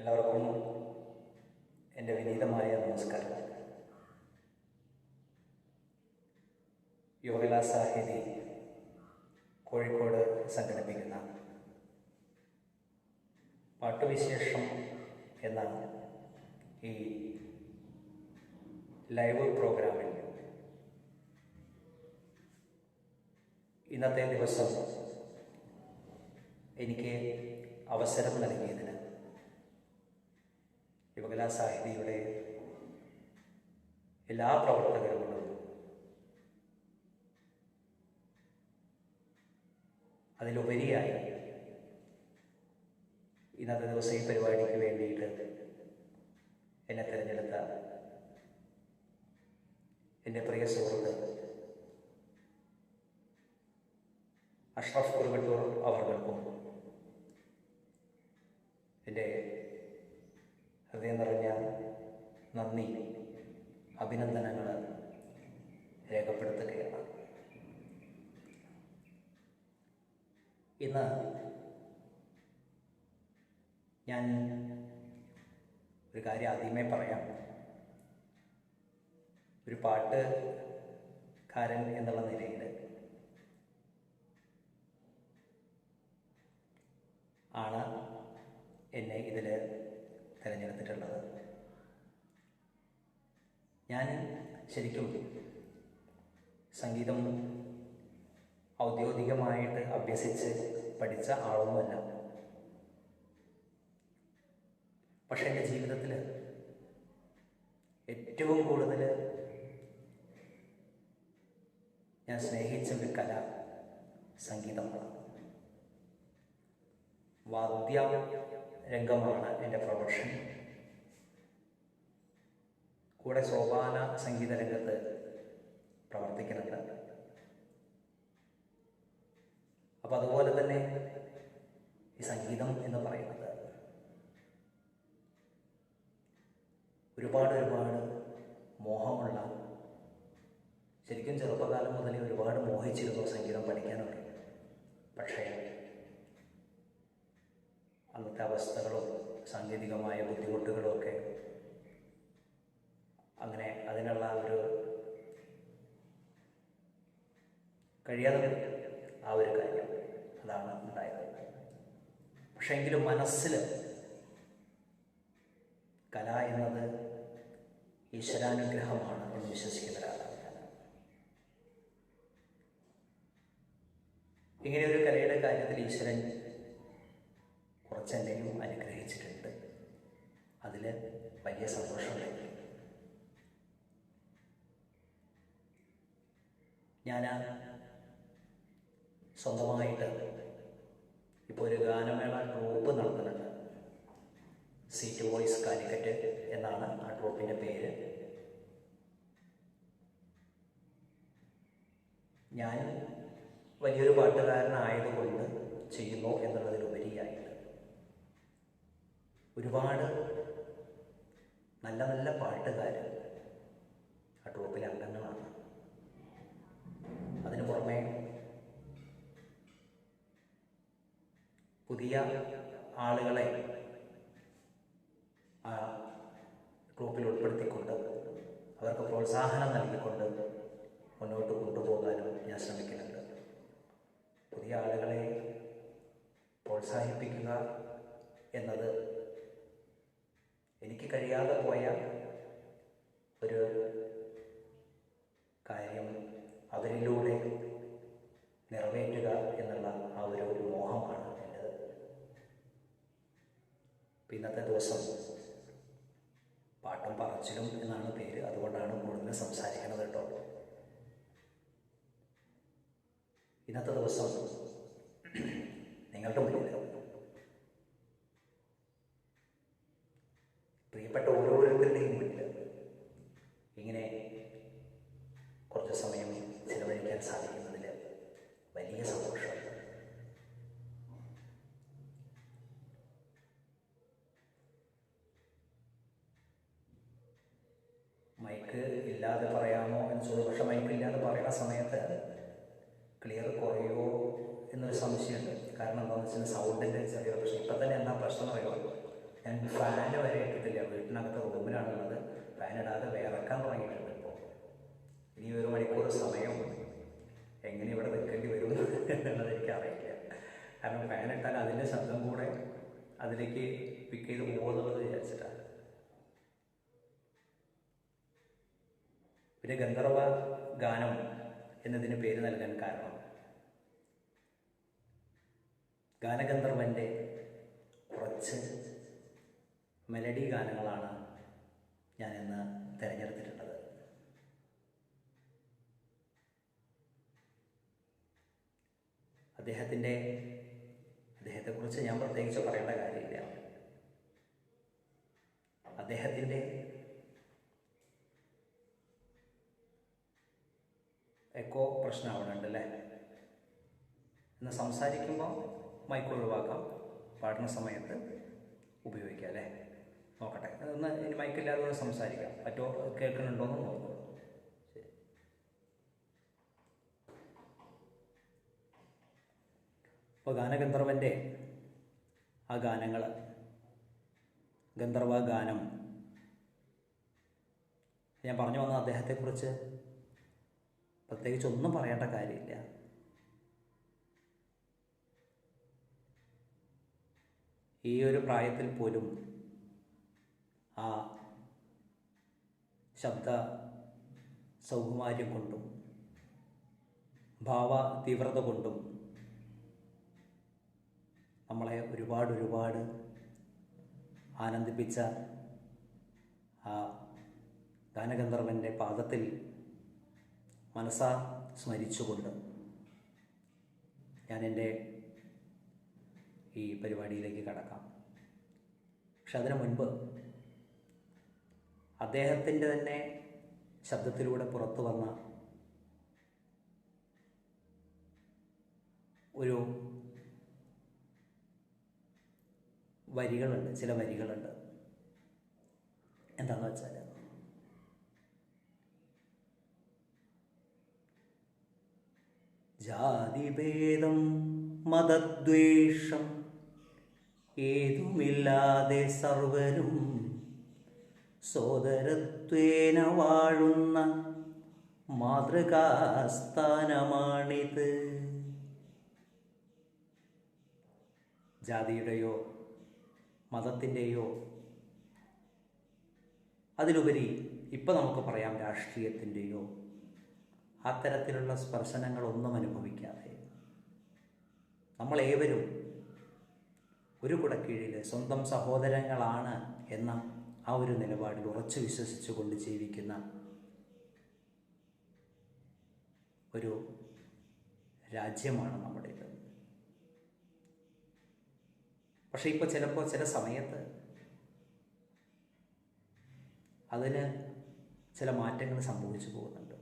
എല്ലാവർക്കും എൻ്റെ വിനീതമായ നമസ്കാരം. യുവകലാസാഹിതി കോഴിക്കോട് സംഘടിപ്പിക്കുന്ന പാട്ടുവിശേഷം എന്ന ഈ ലൈവ് പ്രോഗ്രാമിൽ ഇന്നത്തെ ദിവസം എനിക്ക് അവസരം നൽകിയതിന് യുവകലാസാഹിതിയുടെ എല്ലാ പ്രവർത്തകരോടും അതിലുപരിയായി ഇന്നത്തെ ദിവസം ഈ പരിപാടിക്ക് വേണ്ടിയിട്ട് എന്നെ തിരഞ്ഞെടുത്ത എൻ്റെ പ്രിയ സുഹൃത്ത് അഷ്റഫ് കുറുവട്ടൂർ അവർക്കും എൻ്റെ ഹൃദയം നിറഞ്ഞ നന്ദി, അഭിനന്ദനങ്ങൾ രേഖപ്പെടുത്തുകയാണ്. ഇന്ന് ഞാൻ ഒരു കാര്യം ആദ്യമേ പറയാം. ഒരു പാട്ടുകാരൻ എന്നുള്ള നിലയിൽ ആണ് എന്നെ ഇതിൽ തിരഞ്ഞെടുത്തിട്ടുള്ളത്. ഞാൻ ശരിക്കും സംഗീതം ഔദ്യോഗികമായിട്ട് അഭ്യസിച്ച് പഠിച്ച ആളൊന്നുമല്ല. പക്ഷെ എൻ്റെ ജീവിതത്തിൽ ഏറ്റവും കൂടുതൽ ഞാൻ സ്നേഹിച്ച ഒരു കല സംഗീതമാണ്. വാദ്യ രംഗമാണ് എൻ്റെ പ്രൊഫഷൻ. കൂടെ സോപാന സംഗീത രംഗത്ത് പ്രവർത്തിക്കുന്നുണ്ട്. അപ്പം അതുപോലെ തന്നെ ഈ സംഗീതം എന്ന് പറയുന്നത് ഒരുപാട് മോഹമുള്ള, ശരിക്കും ചെറുപ്പകാലം മുതലേ ഒരുപാട് മോഹിച്ചിരുന്നു സംഗീതം പഠിക്കാനൊക്കെ. പക്ഷേ അന്നത്തെ അവസ്ഥകളും സാങ്കേതികമായ ബുദ്ധിമുട്ടുകളും ഒക്കെ അങ്ങനെ അതിനുള്ള ഒരു കഴിയാതെ ആ ഒരു കാര്യം അതാണ് ഉണ്ടായത്. പക്ഷേ എങ്കിലും മനസ്സിൽ കല എന്നത് ഈശ്വരാനുഗ്രഹമാണ് എന്ന് വിശ്വസിക്കുന്ന ഒരാളാണ്. ഇങ്ങനെയൊരു കലയുടെ കാര്യത്തിൽ ഈശ്വരൻ കുറച്ചെങ്കിലും അനുഗ്രഹിച്ചിട്ടുണ്ട്. അതിൽ വലിയ സന്തോഷമുണ്ട്. ഞാൻ സ്വന്തമായിട്ട് ഇപ്പോൾ ഒരു ഗാനമേള ട്രൂപ്പ് നടത്തുന്നുണ്ട്. സീറ്റ് വോയിസ് കാലിക്കറ്റ് എന്നാണ് ആ ട്രൂപ്പിൻ്റെ പേര്. ഞാൻ വലിയൊരു പാട്ടുകാരനായതുകൊണ്ട് ചെയ്യുന്നു എന്നുള്ളതിലുപരിയായിട്ട് ഒരുപാട് നല്ല പാട്ടുകാർ ആ ട്രൂപ്പിലെ അംഗങ്ങളാണ്. അതിനു പുറമെ പുതിയ ആളുകളെ ആ ട്രൂപ്പിൽ ഉൾപ്പെടുത്തിക്കൊണ്ട് അവർക്ക് പ്രോത്സാഹനം നൽകിക്കൊണ്ട് മുന്നോട്ട് കൊണ്ടുപോകാനും ഞാൻ ശ്രമിക്കുന്നുണ്ട്. പുതിയ ആളുകളെ പ്രോത്സാഹിപ്പിക്കുക എന്നത് എനിക്ക് കഴിയാതെ പോയ ഒരു കാര്യം അവരിലൂടെ നിറവേറ്റുക എന്നുള്ള ആ ഒരു മോഹമാണ് എൻ്റേത്. ഇന്നത്തെ ദിവസം പാട്ടും പറച്ചിലും എന്നാണ് പേര്. അതുകൊണ്ടാണ് കൂടുതൽ സംസാരിക്കുന്നത് കേട്ടോ. ഇന്നത്തെ ദിവസം നിങ്ങളുടെ മുന്നിൽ പ്രിയപ്പെട്ട ഓരോരുത്തരുടെയും മുന്നിൽ ഇങ്ങനെ കുറച്ച് സമയം ചിലവഴിക്കാൻ സാധിക്കുന്നതിൽ വലിയ സന്തോഷമുണ്ട്. മൈക്ക് ഇല്ലാതെ പറയാമോ എന്ന് ചോദിച്ചു. പക്ഷെ മൈക്ക് ഇല്ലാതെ പറയുന്ന സമയത്ത് ക്ലിയർ കുറയുമോ എന്നൊരു സംശയമുണ്ട്. കാരണം എന്താണെന്ന് വെച്ചാൽ സൗണ്ടിൻ്റെ ചെറിയ പ്രശ്നം. ഇപ്പം തന്നെ എന്താ പ്രശ്നം അറിയുമോ? ഞാൻ ഫാന് വരെ ഇട്ടിട്ടില്ല, വീട്ടിനകത്ത് റൂമിലാണുള്ളത്. ഫാൻ ഇടാതെ വിയർക്കാൻ തുടങ്ങിയിട്ടുണ്ട്. ഇപ്പോൾ ഇനി 1 മണിക്കൂർ സമയം എങ്ങനെ ഇവിടെ നിൽക്കേണ്ടി വരും എന്നുള്ളത് എനിക്കറിയില്ല. കാരണം ഫാൻ ഇട്ടാൽ അതിൻ്റെ ശബ്ദം കൂടെ അതിലേക്ക് പിക്ക് ചെയ്ത് പോകുന്നത് വിചാരിച്ചിട്ടാണ്. പിന്നെ ഗന്ധർവ ഗാനം എന്നതിന് പേര് നൽകാൻ കാരണം ഗാനഗന്ധർവൻ്റെ കുറച്ച് മെലഡി ഗാനങ്ങളാണ് ഞാനിന്ന് തിരഞ്ഞെടുത്തിട്ടുള്ളത്. അദ്ദേഹത്തെക്കുറിച്ച് ഞാൻ പ്രത്യേകിച്ച് പറയേണ്ട കാര്യമില്ല. അദ്ദേഹത്തിൻ്റെ എക്കോ പ്രശ്നം അവിടെ ഉണ്ടല്ലേ. ഇന്ന് സംസാരിക്കുമ്പോൾ മൈക്ക് ഒഴിവാക്കാം, പാടുന്ന സമയത്ത് ഉപയോഗിക്കാം അല്ലേ. നോക്കട്ടെ, അതൊന്ന് ഇനി മൈക്കില്ലാതെ ഒന്ന് സംസാരിക്കാം. പറ്റുമോ, കേൾക്കുന്നുണ്ടോയെന്ന് നോക്കൂ. ശരി. അപ്പോൾ ഗാനഗന്ധർവൻ്റെ ആ ഗാനങ്ങൾ, ഗന്ധർവ ഗാനം, ഞാൻ പറഞ്ഞു വന്ന അദ്ദേഹത്തെക്കുറിച്ച് പ്രത്യേകിച്ച് ഒന്നും പറയേണ്ട കാര്യമില്ല. ഈ ഒരു പ്രായത്തിൽ പോലും ആ ശബ്ദ സൗകുമാര്യം കൊണ്ടും ഭാവ തീവ്രത കൊണ്ടും നമ്മളെ ഒരുപാട് ആനന്ദിപ്പിച്ച ആ ഗാനഗന്ധർവൻ്റെ പാദത്തിൽ മനസ്സാ സ്മരിച്ചുകൊണ്ട് ഞാൻ എൻ്റെ ഈ പരിപാടിയിലേക്ക് കടക്കാം. പക്ഷെ അതിനു മുൻപ് അദ്ദേഹത്തിൻ്റെ തന്നെ ശബ്ദത്തിലൂടെ പുറത്തു വന്ന ഒരു വരികളുണ്ട്, ചില വരികളുണ്ട്. എന്താണെന്ന് വെച്ചാൽ, ജാതിഭേദം മതദ്വേഷം ഏതുമില്ലാതെ സർവരും സോദരത്വേന വാഴുന്ന മാതൃകാസ്ഥാനമാണിത്. ജാതിയുടെയോ മതത്തിൻ്റെയോ, അതിലുപരി ഇപ്പം നമുക്ക് പറയാം രാഷ്ട്രീയത്തിൻ്റെയോ അത്തരത്തിലുള്ള സ്പർശനങ്ങളൊന്നും അനുഭവിക്കാതെ നമ്മളേവരും ഒരു കുടക്കീഴിൽ സ്വന്തം സഹോദരങ്ങളാണ് എന്ന ആ ഒരു നിലപാടിൽ ഉറച്ചു വിശ്വസിച്ചുകൊണ്ട് ജീവിക്കുന്ന ഒരു രാജ്യമാണ് നമ്മുടേത്. പക്ഷെ ഇപ്പോൾ ചിലപ്പോൾ ചില സമയത്ത് അതിന് ചില മാറ്റങ്ങൾ സംഭവിച്ചു പോകുന്നുണ്ട്.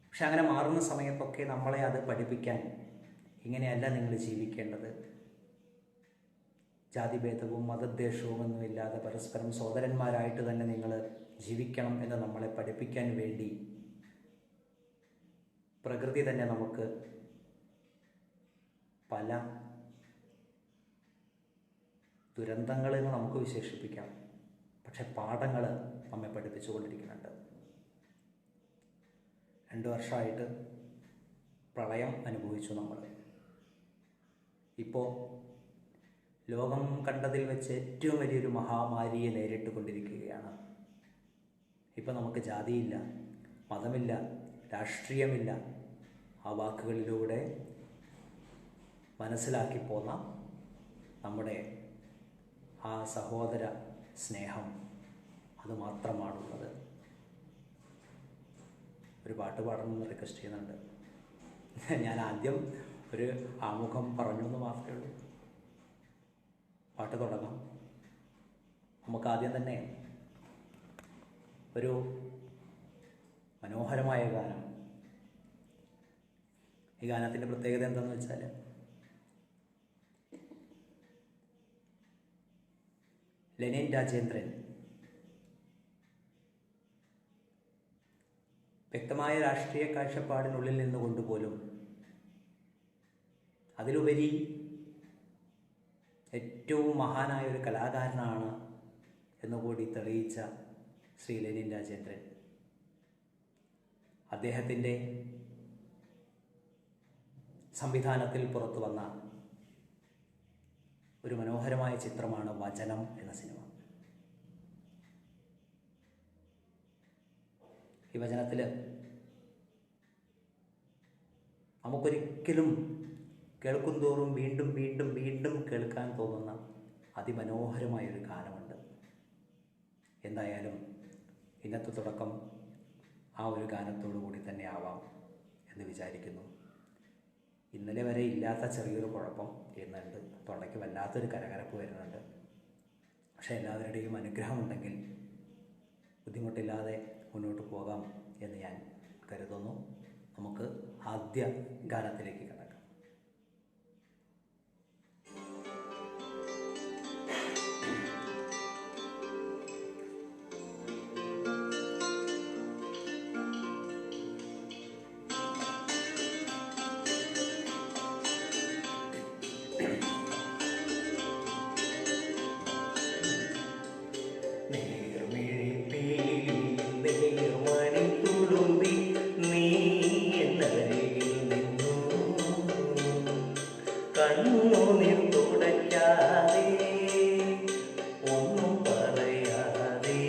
പക്ഷെ അങ്ങനെ മാറുന്ന സമയത്തൊക്കെ നമ്മളെ അത് പഠിപ്പിക്കാൻ, ഇങ്ങനെയല്ല നിങ്ങൾ ജീവിക്കേണ്ടത്, ജാതിഭേദവും മതദ്വേഷവും ഒന്നുമില്ലാതെ പരസ്പരം സോദരന്മാരായിട്ട് തന്നെ നിങ്ങൾ ജീവിക്കണം എന്ന് നമ്മളെ പഠിപ്പിക്കാൻ വേണ്ടി പ്രകൃതി തന്നെ നമുക്ക് പല ദുരന്തങ്ങളെന്ന് നമുക്ക് വിശേഷിപ്പിക്കാം, പക്ഷെ പാഠങ്ങൾ നമ്മെ പഠിപ്പിച്ചുകൊണ്ടിരിക്കുന്നുണ്ട്. 2 വർഷമായിട്ട് പ്രളയം അനുഭവിച്ചു നമ്മൾ. ഇപ്പോൾ ലോകം കണ്ടതിൽ വെച്ച് ഏറ്റവും വലിയൊരു മഹാമാരിയെ നേരിട്ട് കൊണ്ടിരിക്കുകയാണ്. ഇപ്പം നമുക്ക് ജാതിയില്ല, മതമില്ല, രാഷ്ട്രീയമില്ല. ആ വാക്കുകളിലൂടെ മനസ്സിലാക്കി പോന്ന നമ്മുടെ ആ സഹോദര സ്നേഹം അതുമാത്രമാണുള്ളത്. ഒരു പാട്ട് പാടണമെന്ന് റിക്വസ്റ്റ് ചെയ്യുന്നുണ്ട്. ഞാൻ ആദ്യം ഒരു ആമുഖം പറഞ്ഞു എന്ന് മാത്രമേ ഉള്ളൂ. പാട്ട് തുടങ്ങാം. നമുക്ക് ആദ്യം തന്നെ ഒരു മനോഹരമായ ഗാനം. ഈ ഗാനത്തിൻ്റെ പ്രത്യേകത എന്താണെന്ന് വെച്ചാൽ, ലെനിൻ രാജേന്ദ്രൻ വ്യക്തമായ രാഷ്ട്രീയ കാഴ്ചപ്പാടിനുള്ളിൽ നിന്നുകൊണ്ട് പോലും, അതിലുപരി ഏറ്റവും മഹാനായ ഒരു കലാകാരനാണ് എന്നുകൂടി തെളിയിച്ച ശ്രീ ലെനിൻ രാജേന്ദ്രൻ, അദ്ദേഹത്തിൻ്റെ സംവിധാനത്തിൽ പുറത്തു വന്ന ഒരു മനോഹരമായ ചിത്രമാണ് വചനം എന്ന സിനിമ. ഈ വചനത്തിൽ നമുക്കൊരിക്കലും കേൾക്കുന്തോറും വീണ്ടും വീണ്ടും വീണ്ടും കേൾക്കാൻ തോന്നുന്ന അതിമനോഹരമായൊരു ഗാനമുണ്ട്. എന്തായാലും ഇന്നത്തെ തുടക്കം ആ ഒരു ഗാനത്തോടു കൂടി തന്നെ ആവാം എന്ന് വിചാരിക്കുന്നു. ഇന്നലെ വരെ ഇല്ലാത്ത ചെറിയൊരു കുഴപ്പം ഇന്നുണ്ട്, തൊണ്ടയ്ക്ക് വല്ലാത്തൊരു കരകരപ്പ് വരുന്നുണ്ട്. പക്ഷേ എല്ലാവരുടെയും അനുഗ്രഹമുണ്ടെങ്കിൽ ബുദ്ധിമുട്ടില്ലാതെ മുന്നോട്ട് പോകാം എന്ന് ഞാൻ കരുതുന്നു. നമുക്ക് ആദ്യ ഗാനത്തിലേക്ക് കടക്കാം. കണ്ണുനീർ തുടയ്ക്കാതെ ഒന്നും പറയാതെ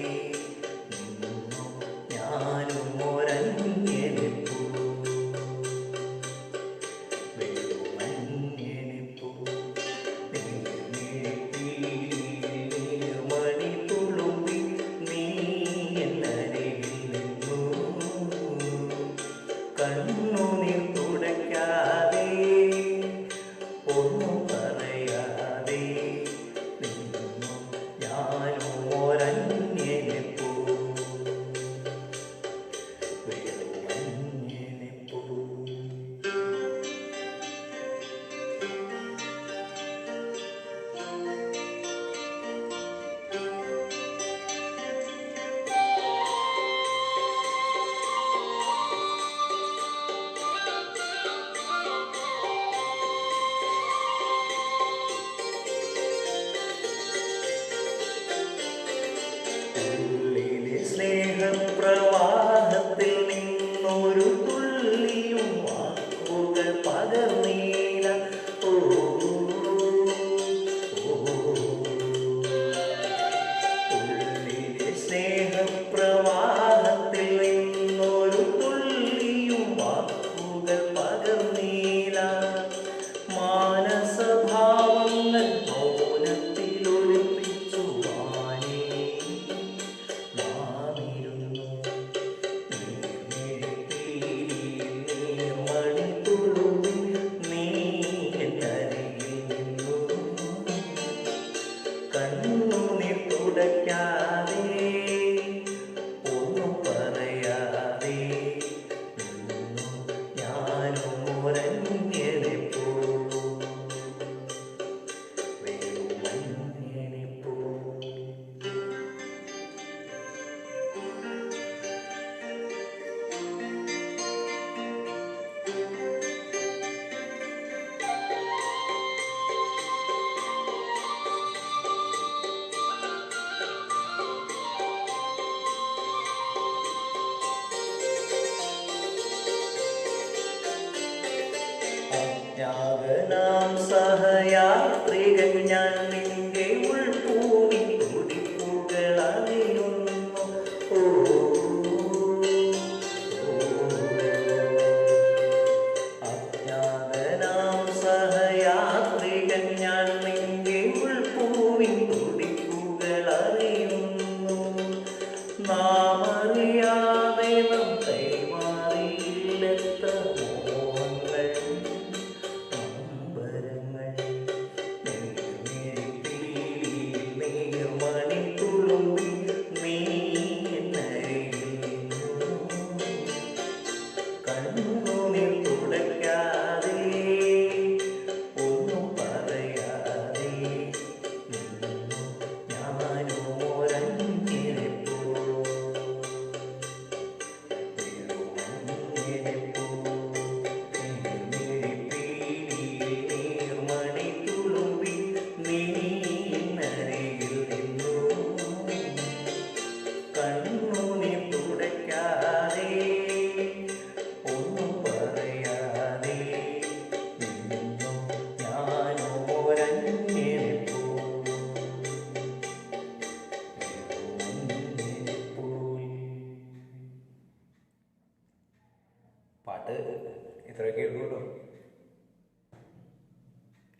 നിന്നു ഞാനും ഒരന്യനെപ്പൂ വെളുമന്യനെപ്പൂ മണി തുളുമ്പി നീ എന്നരികിൽ നിന്നു കണ്ണുനീർ തുടയ്ക്കാതെ ഒന്നും പറയാതെ നിന്നു ഞാനും ഒരന്യനെപ്പൂ വെളുമന്യനെപ്പൂ. സ്നേഹപ്രവാഹത്തിൽ നിന്നൊരു തുള്ളിയും വാക്കുകൾ പകർന്നീല. ഉള്ളിലെ സ്നേഹപ്രവാഹത്തിൽ നിന്നൊരു തുള്ളിയും വാക്കുകൾ പകർന്നീല. മാനസഭാവങ്ങൾ മൗനത്തിലൊളിപ്പിച്ചു വാനേ കണ്ണുനീർ തുടയ്ക്കാതെ ഒന്നും പറയാതെ നിന്നു ഞാനും ഒരന്യനെപ്പൂ വെളുമന്യനെപ്പൂ. അജ്ഞാതനാം സഹയാത്രികൻ ഞാൻ നിന്റെ ഉൾഭൂമി തുടിപ്പുകൾ അറിയുന്നു. അജ്ഞാതനാം സഹയാത്രികൻ ഞാൻ നിന്റെ ഉൾഭൂമി തുടിപ്പുകൾ അറിയുന്നു. നാം അറിയാതെ നാം കൈമാറിയില്ലെത്ര മോഹങ്ങൾ അമ്പരങ്ങൾ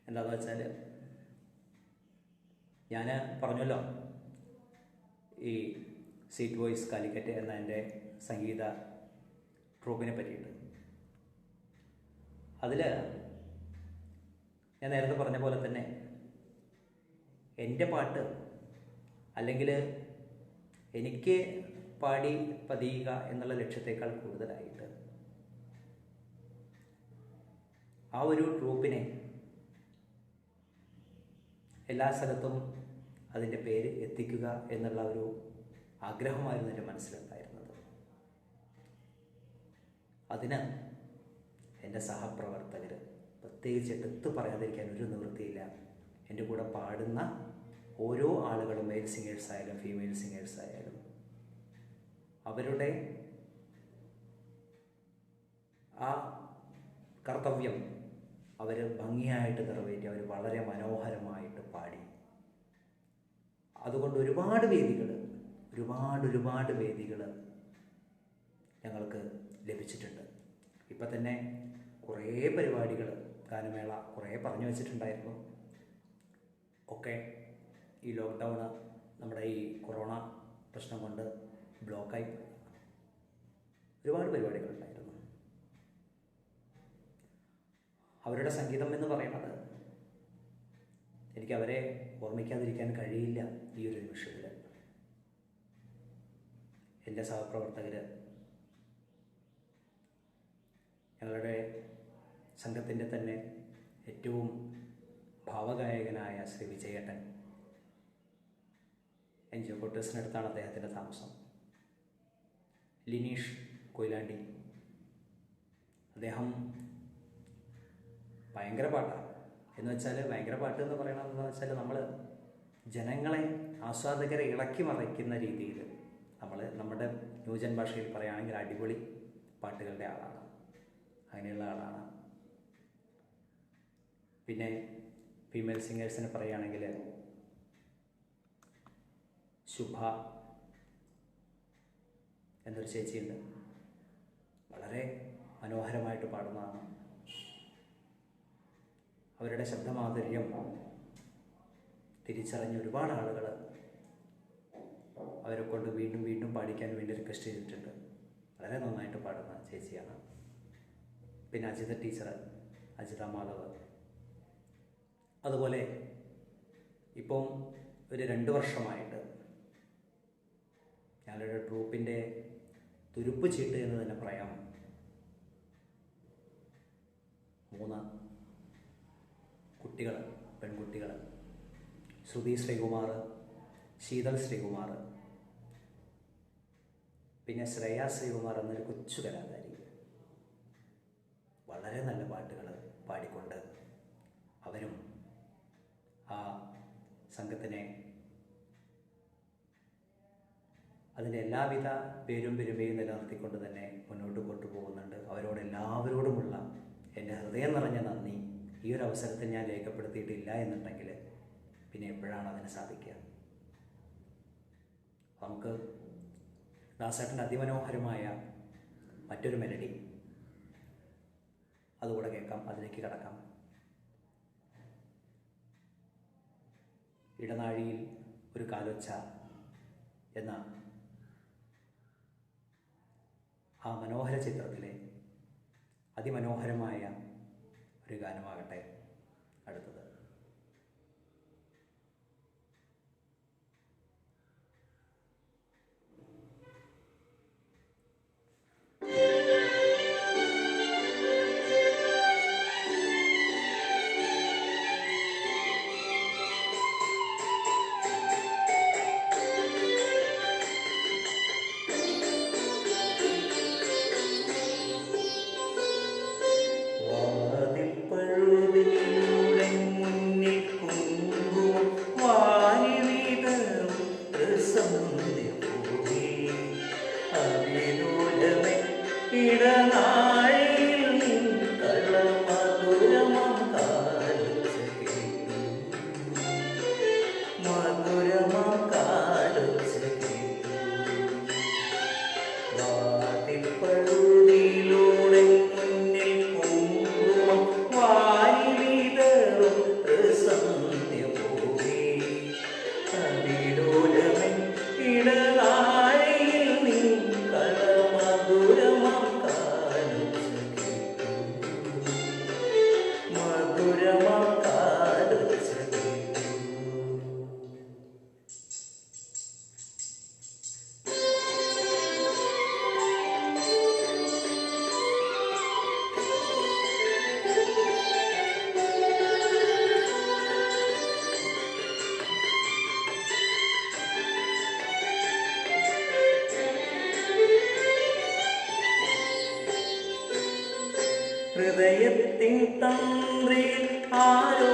എന്താണെന്ന് വെച്ചാൽ, ഞാൻ പറഞ്ഞല്ലോ ഈ സീറ്റ് വോയിസ് കാലിക്കറ്റ് എന്ന എൻ്റെ സംഗീത ട്രൂപ്പിനെ പറ്റിയിട്ട്. അതിൽ ഞാൻ നേരത്തെ പറഞ്ഞ പോലെ തന്നെ എൻ്റെ പാട്ട് അല്ലെങ്കിൽ എനിക്ക് പാടി പതിയുക എന്നുള്ള ലക്ഷ്യത്തേക്കാൾ കൂടുതലായിട്ട് ആ ഒരു ട്രൂപ്പിനെ എല്ലാ സ്ഥലത്തും അതിൻ്റെ പേര് എത്തിക്കുക എന്നുള്ള ഒരു ആഗ്രഹമായിരുന്നു എൻ്റെ മനസ്സിലുണ്ടായിരുന്നത്. അതിന് എൻ്റെ സഹപ്രവർത്തകർ, പ്രത്യേകിച്ച് എടുത്തു പറയാതിരിക്കാൻ ഒരു നിവൃത്തിയില്ല, എൻ്റെ കൂടെ പാടുന്ന ഓരോ ആളുകളും, മെയിൽ സിംഗേഴ്സ് ആയാലും ഫീമെയിൽ സിംഗേഴ്സ് ആയാലും, അവരുടെ ആ കർത്തവ്യം അവർ ഭംഗിയായിട്ട് നിറവേറ്റി, അവർ വളരെ മനോഹരമായിട്ട് പാടി. അതുകൊണ്ട് ഒരുപാട് വേദികൾ ഞങ്ങൾക്ക് ലഭിച്ചിട്ടുണ്ട്. ഇപ്പം തന്നെ കുറേ പരിപാടികൾ, ഗാനമേള കുറേ പറഞ്ഞു വെച്ചിട്ടുണ്ടായിരുന്നു. ഒക്കെ ഈ ലോക്ക്ഡൗണ്, നമ്മുടെ ഈ കൊറോണ പ്രശ്നം കൊണ്ട് ബ്ലോക്കായി ഒരുപാട് പരിപാടികളുണ്ടായിരുന്നു. അവരുടെ സംഗീതം എന്ന് പറയുന്നത് എനിക്ക് അവരെ ഓർമ്മിക്കാതിരിക്കാൻ കഴിയില്ല. ഈ ഒരു നിമിഷത്തിൽ എൻ്റെ സഹപ്രവർത്തകർ, ഞങ്ങളുടെ സംഘത്തിൻ്റെ തന്നെ ഏറ്റവും ഭാവഗായകനായ ശ്രീ വിജയേട്ടൻ, NGO ക്വാർട്ടേഴ്സിനടുത്താണ് അദ്ദേഹത്തിൻ്റെ താമസം. ലിനീഷ് കൊയിലാണ്ടി, അദ്ദേഹം ഭയങ്കര പാട്ടാണ്. എന്ന് വെച്ചാൽ ഭയങ്കര പാട്ട് എന്ന് പറയണമെന്ന് വെച്ചാൽ, നമ്മൾ ജനങ്ങളെ, ആസ്വാദകരെ ഇളക്കി മറിക്കുന്ന രീതിയിൽ നമ്മുടെ ന്യൂജൻ ഭാഷയിൽ പറയുകയാണെങ്കിൽ അടിപൊളി പാട്ടുകളുടെ ആളാണ്, അങ്ങനെയുള്ള ആളാണ്. പിന്നെ ഫീമെയിൽ സിംഗേഴ്സിനെ പറയുകയാണെങ്കിൽ ശുഭ എന്നൊരു ചേച്ചിയുണ്ട്, വളരെ മനോഹരമായിട്ട് പാടുന്നതാണ്. അവരുടെ ശബ്ദമാധുര്യം തിരിച്ചറിഞ്ഞ ഒരുപാട് ആളുകൾ അവരെ കൊണ്ട് വീണ്ടും വീണ്ടും പാടിക്കാൻ വേണ്ടി റിക്വസ്റ്റ് ചെയ്തിട്ടുണ്ട്. വളരെ നന്നായിട്ട് പാടുന്ന ചേച്ചിയാണ്. പിന്നെ അജിത ടീച്ചർ, അജിത മാധവ്. അതുപോലെ ഇപ്പം ഒരു 2 വർഷമായിട്ട് ഞങ്ങളുടെ ട്രൂപ്പിൻ്റെ തുരുപ്പ് ചീട്ട് എന്ന് തന്നെ പറയാം, 3 കുട്ടികൾ, പെൺകുട്ടികൾ, ശ്രുതി ശ്രീകുമാർ, ശീതൾ ശ്രീകുമാർ, പിന്നെ ശ്രേയ ശ്രീകുമാർ എന്നൊരു കൊച്ചു കലാകാരി, വളരെ നല്ല പാട്ടുകൾ പാടിക്കൊണ്ട് അവരും ആ സംഘത്തിനെ അതിൻ്റെ എല്ലാവിധ പേരും പെരുമയും നിലനിർത്തിക്കൊണ്ട് തന്നെ മുന്നോട്ട് കൊണ്ടുപോകുന്നുണ്ട്. അവരോട് എല്ലാവരോടുമുള്ള എൻ്റെ ഹൃദയം നിറഞ്ഞ നന്ദി ഈ ഒരു അവസരത്തിൽ ഞാൻ രേഖപ്പെടുത്തിയിട്ടില്ല എന്നുണ്ടെങ്കിൽ പിന്നെ എപ്പോഴാണ് അതിന് സാധിക്കുക? നമുക്ക് ദാസേട്ടൻ്റെ അതിമനോഹരമായ മറ്റൊരു മെലഡി അതുകൂടെ കേൾക്കാം, അതിലേക്ക് കടക്കാം. ഇടനാഴിയിൽ ഒരു കാലൊച്ച എന്ന ആ മനോഹര ചിത്രത്തിലെ അതിമനോഹരമായ ഒരു ഗാനമാകട്ടെ അടുത്തത്. വാതിൽ പഴുതിലുടങ്ങും തന്ത്രിയിൽ ആരോ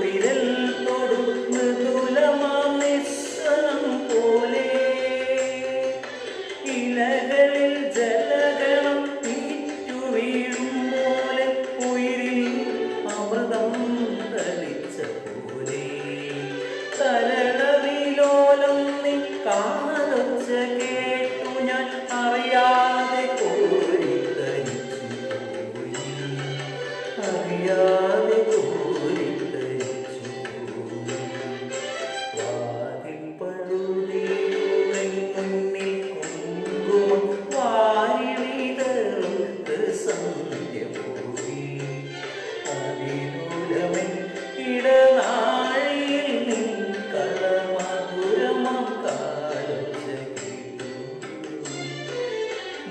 വിരൽ തൊടും മൃദുലമാം നിസ്വനം പോലെ ഇലകളിൽ ജലഗണം ഈറ്റു വീഴും പോലെ ഉയിരിൽ അമൃതം തളിച്ച പോലെ തരളവിലോലം നീ കാലൊച്ച കേട്ടു ഞാൻ അറിയാതെ കോരിത്തരിച്ചു പോയി അറിയാതെ കോരിത്തരിച്ചു പോയി വാതിൽപ്പഴുതിയുടെ മുന്നിൽ കുങ്കുമം വാരി വിതറും സന്ധ്യ പോയി അതിലൂലമൻ ഇടനാഴിയിൽ നിൻ കളമധുരമാം കാലൊച്ച കേട്ടു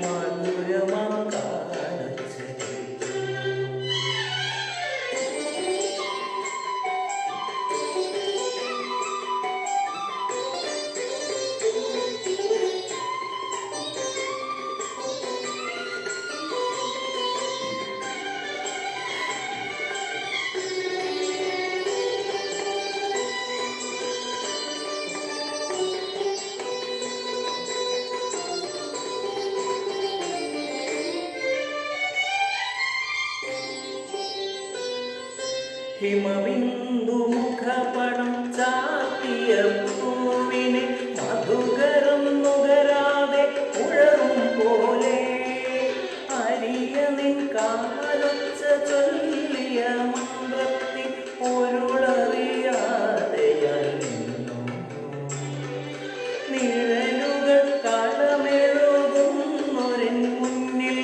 മധുരമാം കാലൊച്ച കേട്ടു. ഹിമബിന്ദു മുഖപടം ചാത്തിയ പൂവിനെ മധുകരം നുകരാതെ ഉഴറും പോലെ അരിയ നിൻ കാലൊച്ച ചൊല്ലിയ മന്ത്രത്തിൽ പൊരുളറിയാതെ ഞാൻ നിന്നു നിഴലുകൾ കളമെഴുതുന്നൊരിൻ മുന്നിൽ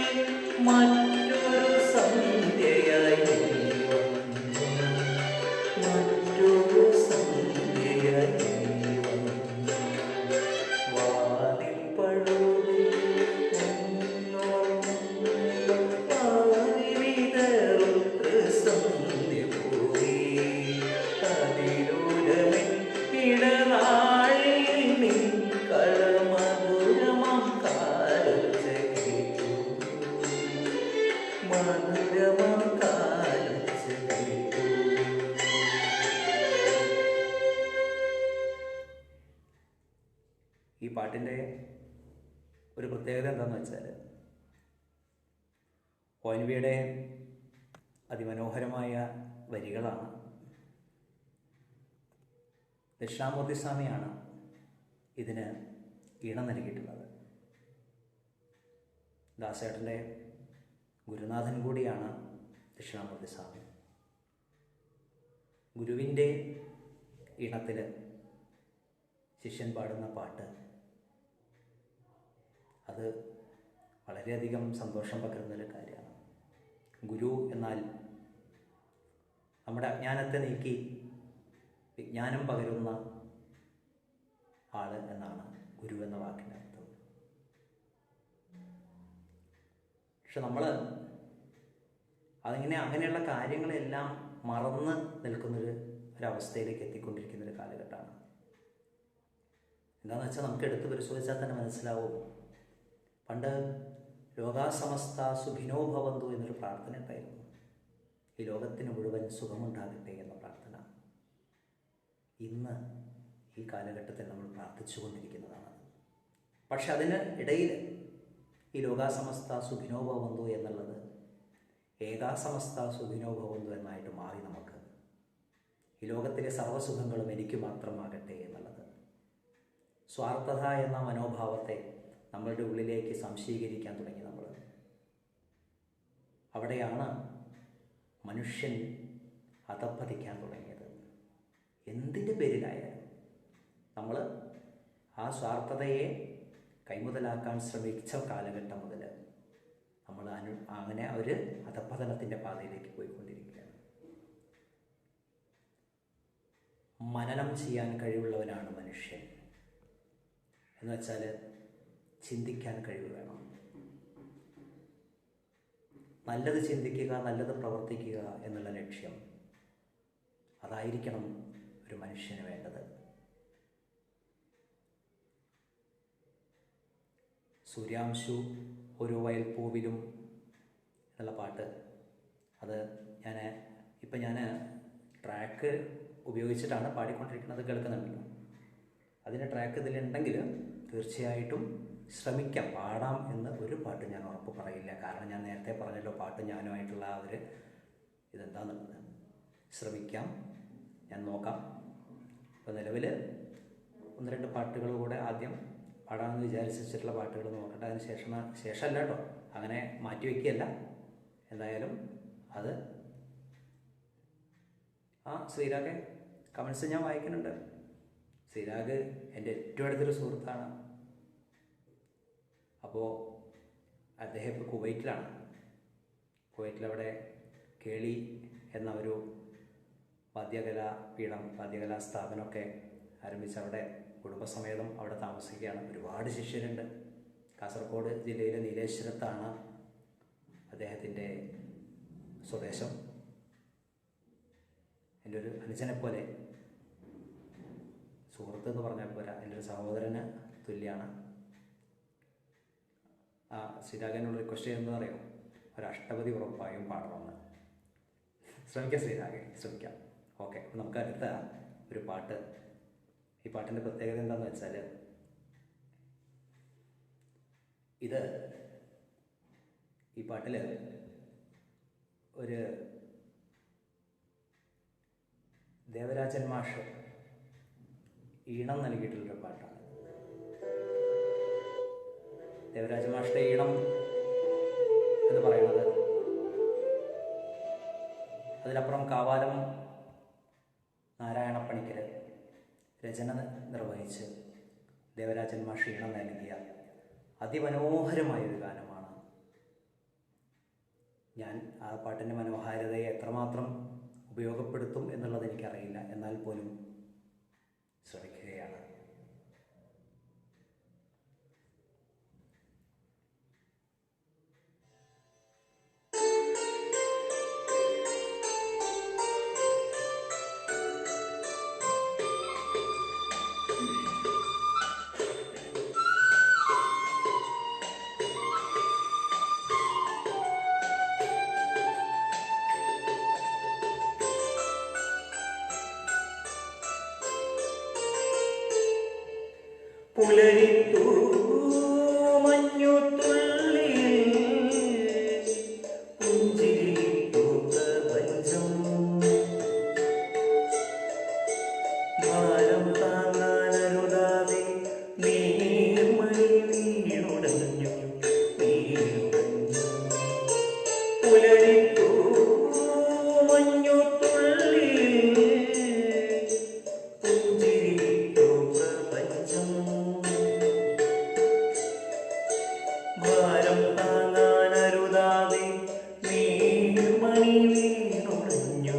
മറ്റൊരു സന്ധ്യയായി നീ വന്നു മറ്റൊരു സന്ധ്യയായി നീ വന്നു വാതിൽപ്പഴുതി വാരി വിതറും സന്ധ്യ പോയി അതിലൂലമൻ ഇടനാഴിയിൽ നിൻ കളമധുരമാം കാലൊച്ച കേട്ടു മധുരമാം കാലൊച്ച കേട്ടു. ഈ പാട്ടിൻ്റെ ഒരു പ്രത്യേകത എന്താണെന്ന് വെച്ചാൽ ONV-യുടെ അതിമനോഹരമായ വരികളാണ്. ദക്ഷിണാമൂർത്തി സ്വാമിയാണ് ഇതിന് ഈണം നൽകിയിട്ടുള്ളത്. ദാസേട്ടൻ്റെ ഗുരുനാഥൻ കൂടിയാണ് ദക്ഷിണാമൂർത്തി സ്വാമി. ഗുരുവിൻ്റെ ഈണത്തിൽ ശിഷ്യൻ പാടുന്ന പാട്ട് അത് വളരെയധികം സന്തോഷം പകരുന്നൊരു കാര്യമാണ്. ഗുരു എന്നാൽ നമ്മുടെ അജ്ഞാനത്തെ നീക്കി വിജ്ഞാനം പകരുന്ന ആൾ എന്നാണ് ഗുരു എന്ന വാക്കിൻ്റെ അർത്ഥം. പക്ഷെ നമ്മൾ അങ്ങനെയുള്ള കാര്യങ്ങളെല്ലാം മറന്ന് ഒരവസ്ഥയിലേക്ക് എത്തിക്കൊണ്ടിരിക്കുന്നൊരു കാലഘട്ടമാണ്. എന്താണെന്ന് വെച്ചാൽ നമുക്ക് എടുത്ത് പരിശോധിച്ചാൽ തന്നെ മനസ്സിലാവും. പണ്ട് ലോകാസമസ്ത സുഖിനോ ഭവന്തു എന്നൊരു പ്രാർത്ഥന ഉണ്ടായിരുന്നു. ഈ ലോകത്തിന് മുഴുവൻ സുഖമുണ്ടാകട്ടെ എന്ന പ്രാർത്ഥന ഇന്ന് ഈ കാലഘട്ടത്തിൽ നമ്മൾ പ്രാർത്ഥിച്ചുകൊണ്ടിരിക്കുന്നതാണ്. പക്ഷെ അതിന് ഇടയിൽ ഈ ലോകാസമസ്ത സുഖിനോ ഭവന്തു എന്നുള്ളത് ഏകാസമസ്ത സുഖിനോ ഭവന്തു എന്നായിട്ട് മാറി. നമുക്ക് ഈ ലോകത്തിലെ സർവ്വസുഖങ്ങളും എനിക്ക് മാത്രമാകട്ടെ എന്നുള്ളത് സ്വാർത്ഥത എന്ന മനോഭാവത്തെ നമ്മളുടെ ഉള്ളിലേക്ക് സംശീകരിക്കാൻ തുടങ്ങി നമ്മൾ. അവിടെയാണ് മനുഷ്യൻ അധപ്പതിക്കാൻ തുടങ്ങിയത്. എന്തിൻ്റെ പേരിലായാലും നമ്മൾ ആ സ്വാർത്ഥതയെ കൈമുതലാക്കാൻ ശ്രമിച്ച കാലഘട്ടം മുതൽ നമ്മൾ അങ്ങനെ ഒരു അധപ്പതനത്തിൻ്റെ പാതയിലേക്ക് പോയിക്കൊണ്ടിരിക്കുകയാണ്. മനനം ചെയ്യാൻ കഴിവുള്ളവനാണ് മനുഷ്യൻ. എന്ന് വെച്ചാൽ ചിന്തിക്കാൻ കഴിവ് വേണം. നല്ലത് ചിന്തിക്കുക, നല്ലത് പ്രവർത്തിക്കുക എന്നുള്ള ലക്ഷ്യം, അതായിരിക്കണം ഒരു മനുഷ്യന് വേണ്ടത്. സൂര്യാംശു ഓരോ വയൽപ്പൂവിലും എന്നുള്ള പാട്ട് അത് ഞാൻ ട്രാക്ക് ഉപയോഗിച്ചിട്ടാണ് പാടിക്കൊണ്ടിരിക്കുന്നത്, കേൾക്കുന്നുണ്ടല്ലോ. അതിൻ്റെ ട്രാക്ക് ഇതിലുണ്ടെങ്കിൽ തീർച്ചയായിട്ടും ശ്രമിക്കാം. പാടാം എന്ന് ഒരു പാട്ട് ഞാൻ ഉറപ്പ് പറയില്ല. കാരണം ഞാൻ നേരത്തെ പറഞ്ഞല്ലോ, പാട്ട് ഞാനുമായിട്ടുള്ള ആ ഒരു ഇതെന്താണെന്നുള്ളത്. ശ്രമിക്കാം, ഞാൻ നോക്കാം. ഇപ്പോൾ നിലവിൽ 1-2 പാട്ടുകൾ കൂടെ ആദ്യം പാടാമെന്ന് വിചാരിച്ചിട്ടുള്ള പാട്ടുകൾ നോക്കട്ടെ. അതിന് ശേഷമല്ല കേട്ടോ, അങ്ങനെ മാറ്റിവെക്കുകയല്ല. എന്തായാലും അത് ശ്രീരാഗ് കമൻസ് ഞാൻ വായിക്കുന്നുണ്ട്. ശ്രീരാഗ് എൻ്റെ ഏറ്റവും അടുത്തൊരു സുഹൃത്താണ്. അപ്പോൾ അദ്ദേഹം ഇപ്പോൾ കുവൈറ്റിലവിടെ കേളി എന്ന ഒരു വാദ്യകലാ സ്ഥാപനമൊക്കെ ആരംഭിച്ച് അവിടെ കുടുംബസമേതം അവിടെ താമസിക്കുകയാണ്. ഒരുപാട് ശിഷ്യരുണ്ട്. കാസർഗോഡ് ജില്ലയിലെ നീലേശ്വരത്താണ് അദ്ദേഹത്തിൻ്റെ സ്വദേശം. എൻ്റെ ഒരു അനുജനെ പോലെ, സുഹൃത്ത് എന്ന് പറഞ്ഞാൽ പോരാ, എൻ്റെ ഒരു സഹോദരന് തുല്യമാണ്. ശ്രീരാഗിനോട് റിക്വസ്റ്റ് ചെയ്യുന്നത് അറിയാം, ഒരു അഷ്ടപതി ഉറപ്പായും പാടണമെന്ന്. ശ്രമിക്കാം ശ്രീരാഗ്, ശ്രമിക്കാം. ഓക്കെ, അപ്പോൾ നമുക്ക് അടുത്ത ഒരു പാട്ട്. ഈ പാട്ടിൻ്റെ പ്രത്യേകത എന്താണെന്ന് വെച്ചാൽ, ഈ പാട്ടിൽ ഒരു ദേവരാജൻ മാഷ് ഈണം നൽകിയിട്ടുള്ളൊരു പാട്ടാണ്. ദേവരാജൻ മാഷിൻ്റെ ഈണം എന്ന് പറയുന്നത്, അതിനപ്പുറം കാവാലം നാരായണപ്പണിക്കർ രചന നിർവഹിച്ച് ദേവരാജൻ മാഷ് ഈണം നൽകിയ അതിമനോഹരമായൊരു ഗാനമാണ്. ഞാൻ ആ പാട്ടിൻ്റെ മനോഹാരിതയെ എത്രമാത്രം ഉപയോഗപ്പെടുത്തും എന്നുള്ളത് എനിക്കറിയില്ല, എന്നാൽ പോലും ശ്രമിക്കുകയാണ്. പുലരിത്തു മഞ്ഞുതുള്ളി പുഞ്ചിരിത്തു പ്രപഞ്ചം ഭാരം താങ്ങാനരുതാതെ നീർമണി വീണുടഞ്ഞു പുലരിത്തു മഞ്ഞുതുള്ളി പുഞ്ചിരിത്തു പ്രപഞ്ചം ഭാരം താങ്ങാനരുതാതെ നീർമണി വീണുടഞ്ഞു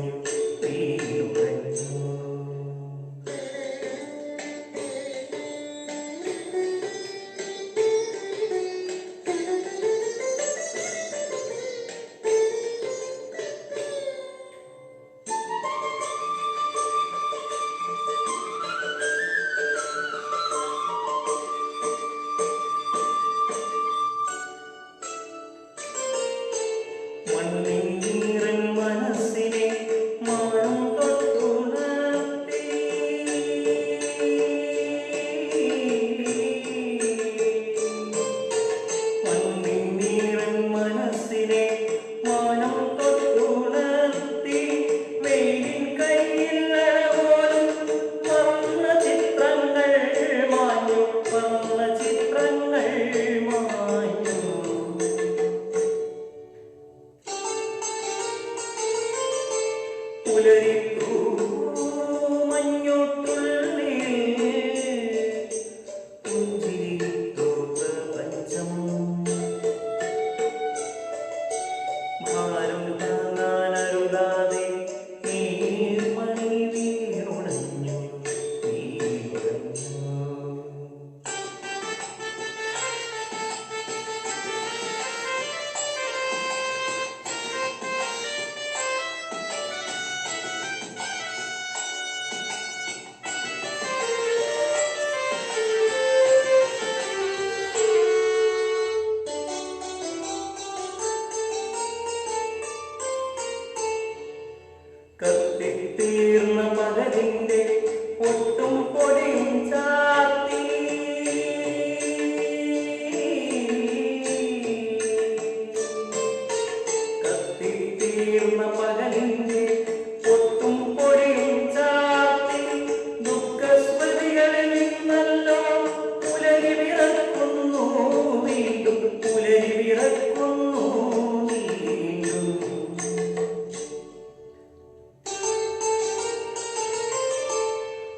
മണ്ണിൻ മനസ്സിനെ മാണം തൊട്ടുണർത്തി മണ്ണിൻ മനസ്സിനെ മാനം തൊട്ടുണർത്തി വെയിലിൻ കയ്യിൽ പോലും വർണ്ണ ചിത്രങ്ങൾ മാഞ്ഞു പുലരിത്തു മഞ്ഞുതുള്ളി പുഞ്ചിരിത്തു പ്രപഞ്ചം ഭാരം താങ്ങാനരുതാതെ നീർമണി വീണുടഞ്ഞു കത്തിത്തീർന്ന പകലിന്റെ പൊട്ടും പൊടിയും ചാത്തി കത്തിത്തീർന്ന പകലിന്റെ പൊട്ടും പൊടിയും ചാത്തി ദുഃഖസ്മൃതികളിൽ നിന്നല്ലോ പുലരി വിറക്കുന്നു വീണ്ടും പുലരി വിറക്കുന്നു വീണ്ടും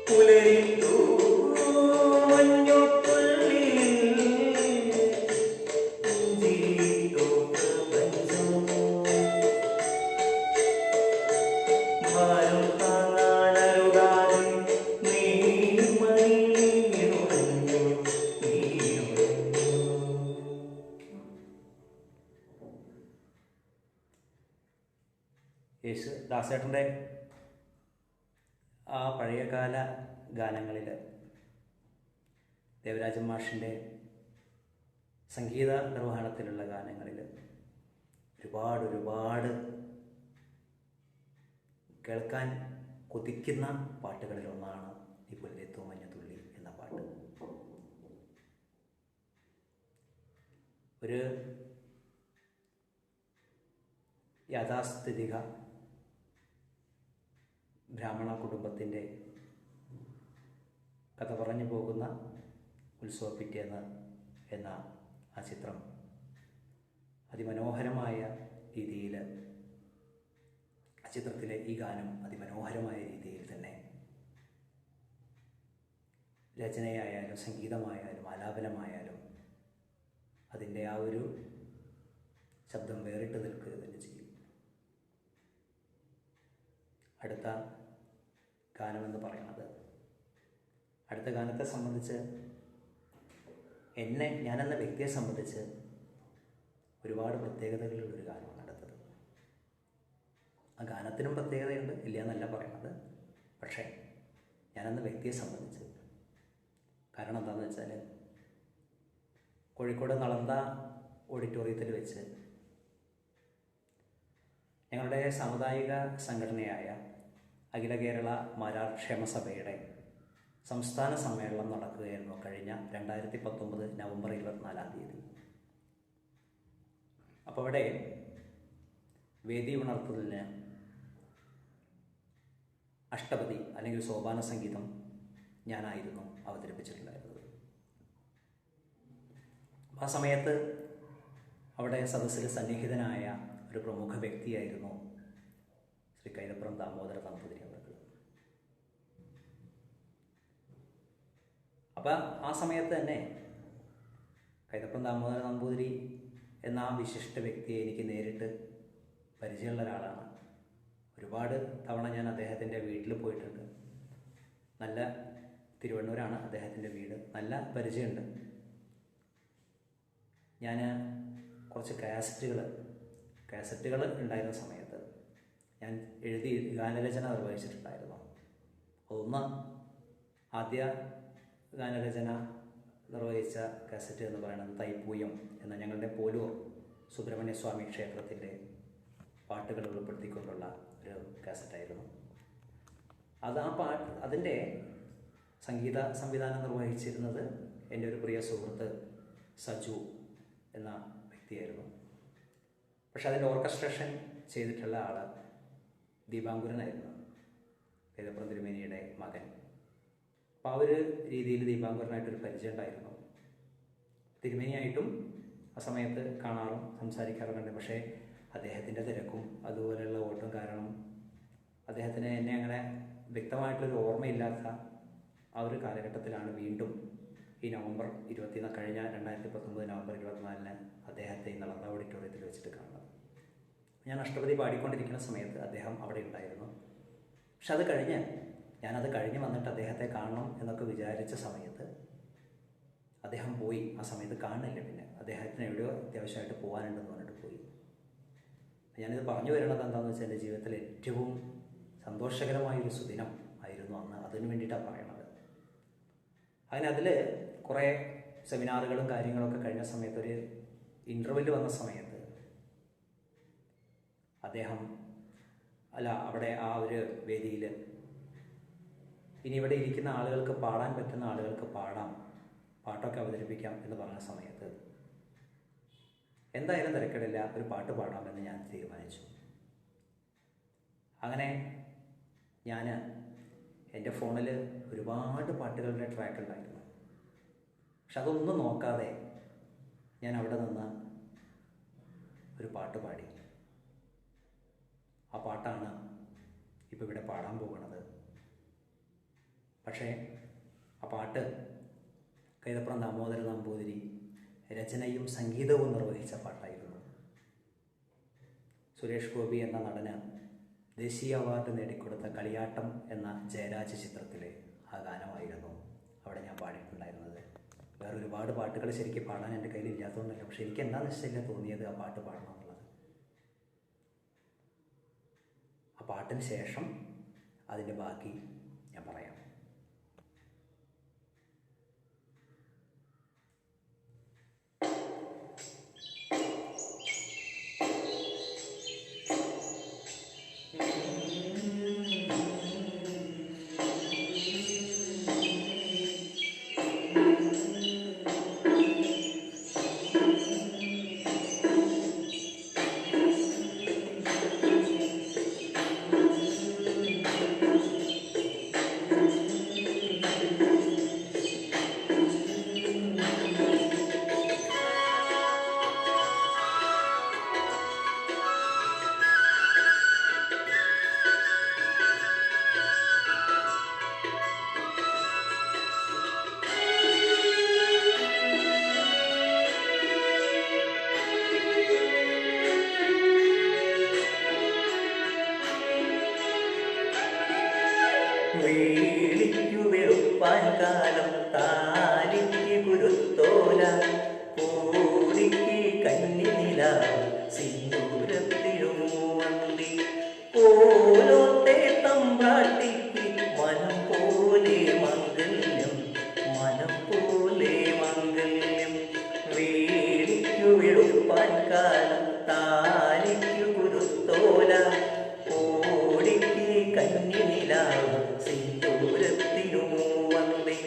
പുലരിത്തു മഞ്ഞുതുള്ളിയിൽ പുഞ്ചിരിത്തു പ്രപഞ്ചം ഭാരം താങ്ങാനരുതാതെ നീർമണി വീണുറഞ്ഞു വീണുറഞ്ഞു. ദാസേട്ടൻ്റെ ആ പഴയകാല ഗാനങ്ങളിൽ ദേവരാജൻ മാഷിൻ്റെ സംഗീത നിർവഹണത്തിലുള്ള ഗാനങ്ങളിൽ ഒരുപാട് കേൾക്കാൻ കൊതിക്കുന്ന പാട്ടുകളിലൊന്നാണ് ഈ പുലരിത്തു മഞ്ഞുതുള്ളി എന്ന പാട്ട്. ഒരു യാഥാസ്ഥിതിക ബ്രാഹ്മണ കുടുംബത്തിൻ്റെ കഥ പറഞ്ഞു പോകുന്ന ഉത്സവപ്പിറ്റേന്ന് എന്ന ആ ചിത്രം അതിമനോഹരമായ രീതിയിൽ, ആ ചിത്രത്തിലെ ഈ ഗാനം അതിമനോഹരമായ രീതിയിൽ തന്നെ രചനയായാലും സംഗീതമായാലും ആലാപനമായാലും അതിൻ്റെ ആ ഒരു ശബ്ദം വേറിട്ട് നിൽക്കുക തന്നെ ചെയ്യും. അടുത്ത ഗാനമെന്ന് പറയുന്നത്, അടുത്ത ഗാനത്തെ സംബന്ധിച്ച് ഞാനെന്ന വ്യക്തിയെ സംബന്ധിച്ച് ഒരുപാട് പ്രത്യേകതകളുള്ളൊരു ഗാനമാണ് അടുത്തത്. ആ ഗാനത്തിനും പ്രത്യേകതയുണ്ട്, ഇല്ല എന്നല്ല പറയുന്നത്. പക്ഷേ ഞാനെന്ന വ്യക്തിയെ സംബന്ധിച്ച് കാരണം എന്താണെന്ന് വെച്ചാൽ, കോഴിക്കോട് നളന്ദ ഓഡിറ്റോറിയത്തിൽ വെച്ച് ഞങ്ങളുടെ സാമുദായിക സംഘടനയായ അഖില കേരള മാരാർ ക്ഷേമസഭയുടെ സംസ്ഥാന സമ്മേളനം നടക്കുകയായിരുന്നു കഴിഞ്ഞ 2019 നവംബർ 24-ാം തീയതി. അപ്പോൾ അവിടെ വേദി ഉണർത്തുന്നതിന് അഷ്ടപതി അല്ലെങ്കിൽ സോപാന സംഗീതം ഞാനായിരുന്നു അവതരിപ്പിച്ചിട്ടുണ്ടായിരുന്നത്. ആ സമയത്ത് അവിടെ സദസ്സിൽ സന്നിഹിതനായ ഒരു പ്രമുഖ വ്യക്തിയായിരുന്നു ശ്രീ കൈതപ്രം ദാമോദര നമ്പൂതിരി അവർ. അപ്പം ആ സമയത്ത് തന്നെ കൈതപ്രം ദാമോദര നമ്പൂതിരി എന്ന ആ വിശിഷ്ട വ്യക്തിയെ എനിക്ക് നേരിട്ട് പരിചയമുള്ള ഒരാളാണ്. ഒരുപാട് തവണ ഞാൻ അദ്ദേഹത്തിൻ്റെ വീട്ടിൽ പോയിട്ടുണ്ട്. നല്ല തിരുവണ്ണൂരാണ് അദ്ദേഹത്തിൻ്റെ വീട്. നല്ല പരിചയമുണ്ട്. ഞാൻ കുറച്ച് കാസറ്റുകൾ ഉണ്ടായിരുന്ന സമയത്ത് ഞാൻ എഴുതി ഗാനരചന നിർവഹിച്ചിട്ടുണ്ടായിരുന്നു. ഒന്ന് ആദ്യ ഗാനരചന നിർവഹിച്ച കാസറ്റ് എന്ന് പറയുന്നത് തൈപ്പൂയം എന്ന ഞങ്ങളുടെ പോലൂർ സുബ്രഹ്മണ്യസ്വാമി ക്ഷേത്രത്തിൻ്റെ പാട്ടുകൾ ഉൾപ്പെടുത്തിക്കൊണ്ടുള്ള ഒരു കാസറ്റായിരുന്നു. അതിൻ്റെ സംഗീത സംവിധാനം നിർവഹിച്ചിരുന്നത് എൻ്റെ ഒരു പ്രിയ സുഹൃത്ത് സജു എന്ന വ്യക്തിയായിരുന്നു. പക്ഷെ അതിൻ്റെ ഓർക്കസ്ട്രേഷൻ ചെയ്തിട്ടുള്ള ആൾ ദീപാങ്കുരനായിരുന്നു, കൈതപ്രം തിരുമേനിയുടെ മകൻ. അപ്പോൾ ആ ഒരു രീതിയിൽ ദീപാങ്കുരനായിട്ടൊരു പരിചയം ഉണ്ടായിരുന്നു. തിരുമേനിയായിട്ടും ആ സമയത്ത് കാണാറും സംസാരിക്കാറുമുണ്ട്. പക്ഷേ അദ്ദേഹത്തിൻ്റെ തിരക്കും അതുപോലെയുള്ള ഓട്ടം കാരണം അദ്ദേഹത്തിന് എന്നെ അങ്ങനെ വ്യക്തമായിട്ടൊരു ഓർമ്മയില്ലാത്ത ആ ഒരു കാലഘട്ടത്തിലാണ് വീണ്ടും ഈ നവംബർ 20 കഴിഞ്ഞ 2019 നവംബർ 24-ന് അദ്ദേഹത്തെ ഈ നളന്ദ ഓഡിറ്റോറിയത്തിൽ വെച്ചിട്ട് കാണുന്നത്. ഞാൻ അഷ്ടപതി പാടിക്കൊണ്ടിരിക്കുന്ന സമയത്ത് അദ്ദേഹം അവിടെ ഉണ്ടായിരുന്നു. പക്ഷെ ഞാനത് കഴിഞ്ഞ് വന്നിട്ട് അദ്ദേഹത്തെ കാണണം എന്നൊക്കെ വിചാരിച്ച സമയത്ത് അദ്ദേഹം പോയി. ആ സമയത്ത് കാണുന്നില്ല. പിന്നെ അദ്ദേഹത്തിന് എവിടെയോ അത്യാവശ്യമായിട്ട് പോകാനുണ്ടെന്ന് പറഞ്ഞിട്ട് പോയി. ഞാനിത് പറഞ്ഞു വരുന്നത് എന്താണെന്ന് വെച്ചാൽ, എൻ്റെ ജീവിതത്തിൽ ഏറ്റവും സന്തോഷകരമായൊരു സുദിനം ആയിരുന്നു അന്ന്. അതിന് വേണ്ടിയിട്ടാണ് പറയണത്. അങ്ങനെ അതിൽ കുറേ സെമിനാറുകളും കാര്യങ്ങളൊക്കെ കഴിഞ്ഞ സമയത്ത് ഒരു ഇൻ്റർവെല്ല് വന്ന സമയത്ത് അദ്ദേഹം അല്ല അവിടെ ആ ഒരു വേദിയിൽ ഇനി ഇവിടെ ഇരിക്കുന്ന ആളുകൾക്ക് പാടാൻ പറ്റുന്ന ആളുകൾക്ക് പാടാം, പാട്ടൊക്കെ അവതരിപ്പിക്കാം എന്ന് പറഞ്ഞ സമയത്ത് എന്തായാലും തിരക്കിടില്ല, ഒരു പാട്ട് പാടാമെന്ന് ഞാൻ തീരുമാനിച്ചു. അങ്ങനെ ഞാൻ എൻ്റെ ഫോണിൽ ഒരുപാട് പാട്ടുകളുടെ ട്രാക്ക് ഉണ്ടായിരുന്നു. പക്ഷെ അതൊന്നും നോക്കാതെ ഞാൻ അവിടെ നിന്ന് ഒരു പാട്ട് പാടി. ആ പാട്ടാണ് ഇപ്പോൾ ഇവിടെ പാടാൻ പോകുന്നത്. പക്ഷേ ആ പാട്ട് കൈതപ്രം ദാമോദരൻ നമ്പൂതിരി രചനയും സംഗീതവും നിർവഹിച്ച പാട്ടായിരുന്നു. സുരേഷ് ഗോപി എന്ന നടന് ദേശീയ അവാർഡ് നേടിക്കൊടുത്ത കളിയാട്ടം എന്ന ജയരാജ ചിത്രത്തിലെ ആ ഗാനമായിരുന്നു അവിടെ ഞാൻ പാടിയിട്ടുണ്ടായിരുന്നത്. വേറെ ഒരുപാട് പാട്ടുകൾ ശരിക്കും പാടാൻ എൻ്റെ കയ്യിൽ ഇല്ലാത്തതുകൊണ്ടല്ല, പക്ഷെ എനിക്ക് എന്താ നിശ്ചയില്ല തോന്നിയത് ആ പാട്ട് പാടണം എന്നുള്ളത്. ആ പാട്ടിന് ശേഷം അതിൻ്റെ ബാക്കി ഞാൻ പറയാം. വേളിക്കു വെളുപ്പാൻ കാലം താലിക്ക് കുരുത്തോല പൂരിക്ക് കന്നിനില സിന്ദൂരത്തിരുമൂവന്തി ഓരോത്തെ തമ്പ്രാട്ടിക്ക് മനം പോലെ മംഗല്യം, മനം പോലെ മംഗല്യം. വേളിക്കു വെളുപ്പാൻ കാലം താലിക്ക് കുരുത്തോല പൂരിക്ക് കന്നിനില സിന്ദൂരത്തിരുമൂവന്തി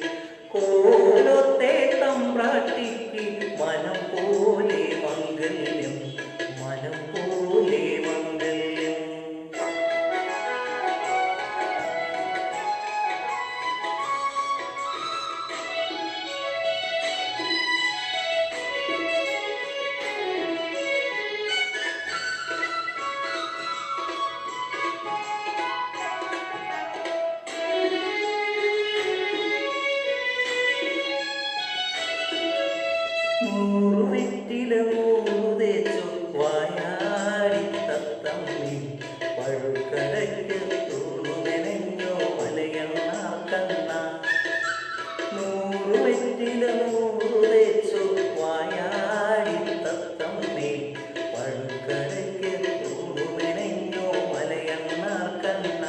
കോലത്തെ തമ്പ്രാട്ടിക്ക് മനം പോലെ മംഗല്യം, മനം പോലെ മംഗല്യം. നൂറുവെറ്റില നൂറുതേച്ചു വായാടി തത്തമ്മി പഴുക്കരയ്ക്ക് തൂറുമെനഞ്ഞോ മലയണ്ണാക്കണ്ണ. നൂറുവെറ്റില നൂറുതേച്ചു വായാടി തത്തമ്മി പഴുക്കരയ്ക്ക് തൂറുമെനഞ്ഞോ മലയണ്ണാക്കണ്ണ.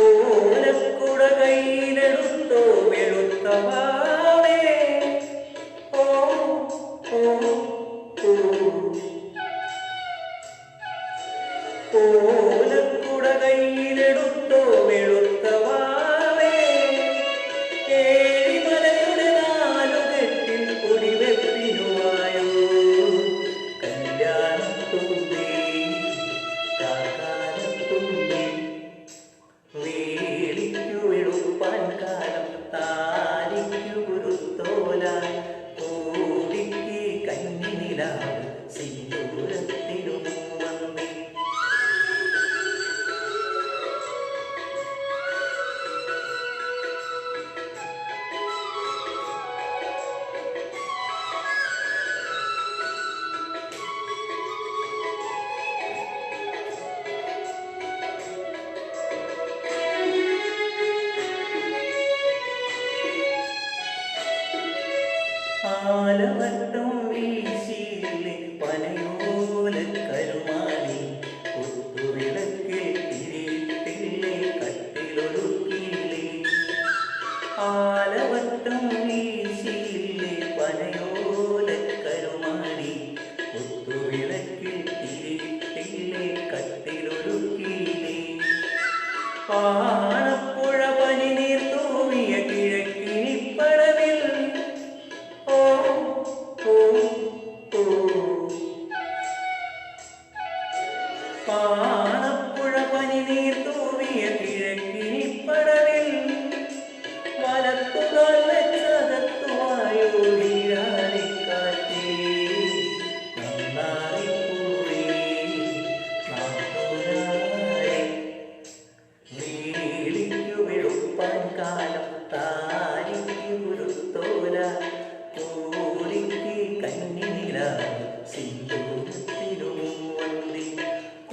ഓലക്കുട കയ്യിലെടുത്തോ വെളുത്തവാ ഓലക്കുട കയ്യിലെടുത്തോ വെളുത്തവാവേ ഏഴിമലയുടെ നാലുകെട്ടിൽ കുടിവെപ്പിനുവായോ കല്യാണത്തുമ്പി കാക്കാനത്തുമ്പി. വേളിക്കു വെളുപ്പാൻ കാലം താലിക്കു കുരുത്തോല കൂടിക്ക് കന്നിനില സിന്ദൂരത്തിരുമൂവന്തി. ആലവട്ടം വീശിയിലെ പനയോല കരുമാടി കുത്തുവിളക്കിൽ തിരിയിട്ടില്ലേ കട്ടിലൊടുക്കിയില്ലേ. ആലവട്ടം വീശിയിലെ പനയോല കരുമാടി കുത്തുവിളക്കിൽ തിരിയിട്ടില്ലേ കട്ടിലൊടുക്കി. പാണപ്പുഴ പനിനീർ തൂവിയ കിഴക്കിനിപ്പടവിൽ ഓ ഓ ഓ പാണപ്പുഴ പനിനീർ തൂവിയ കിഴക്കിനിപ്പടവിൽ വലത്തുകാൽ വെച്ചകത്തുവായോ വീരാളിക്കാറ്റേ നന്നായിപ്പോയി നാട്ടുകാരെ വീളിക്കു വെളുപ്പാൻ കാലം താരിക്ക് ഗുരുത്തോല കോലിക്ക് കന്നിനില സിന്ദൂരത്തിനു വന്തി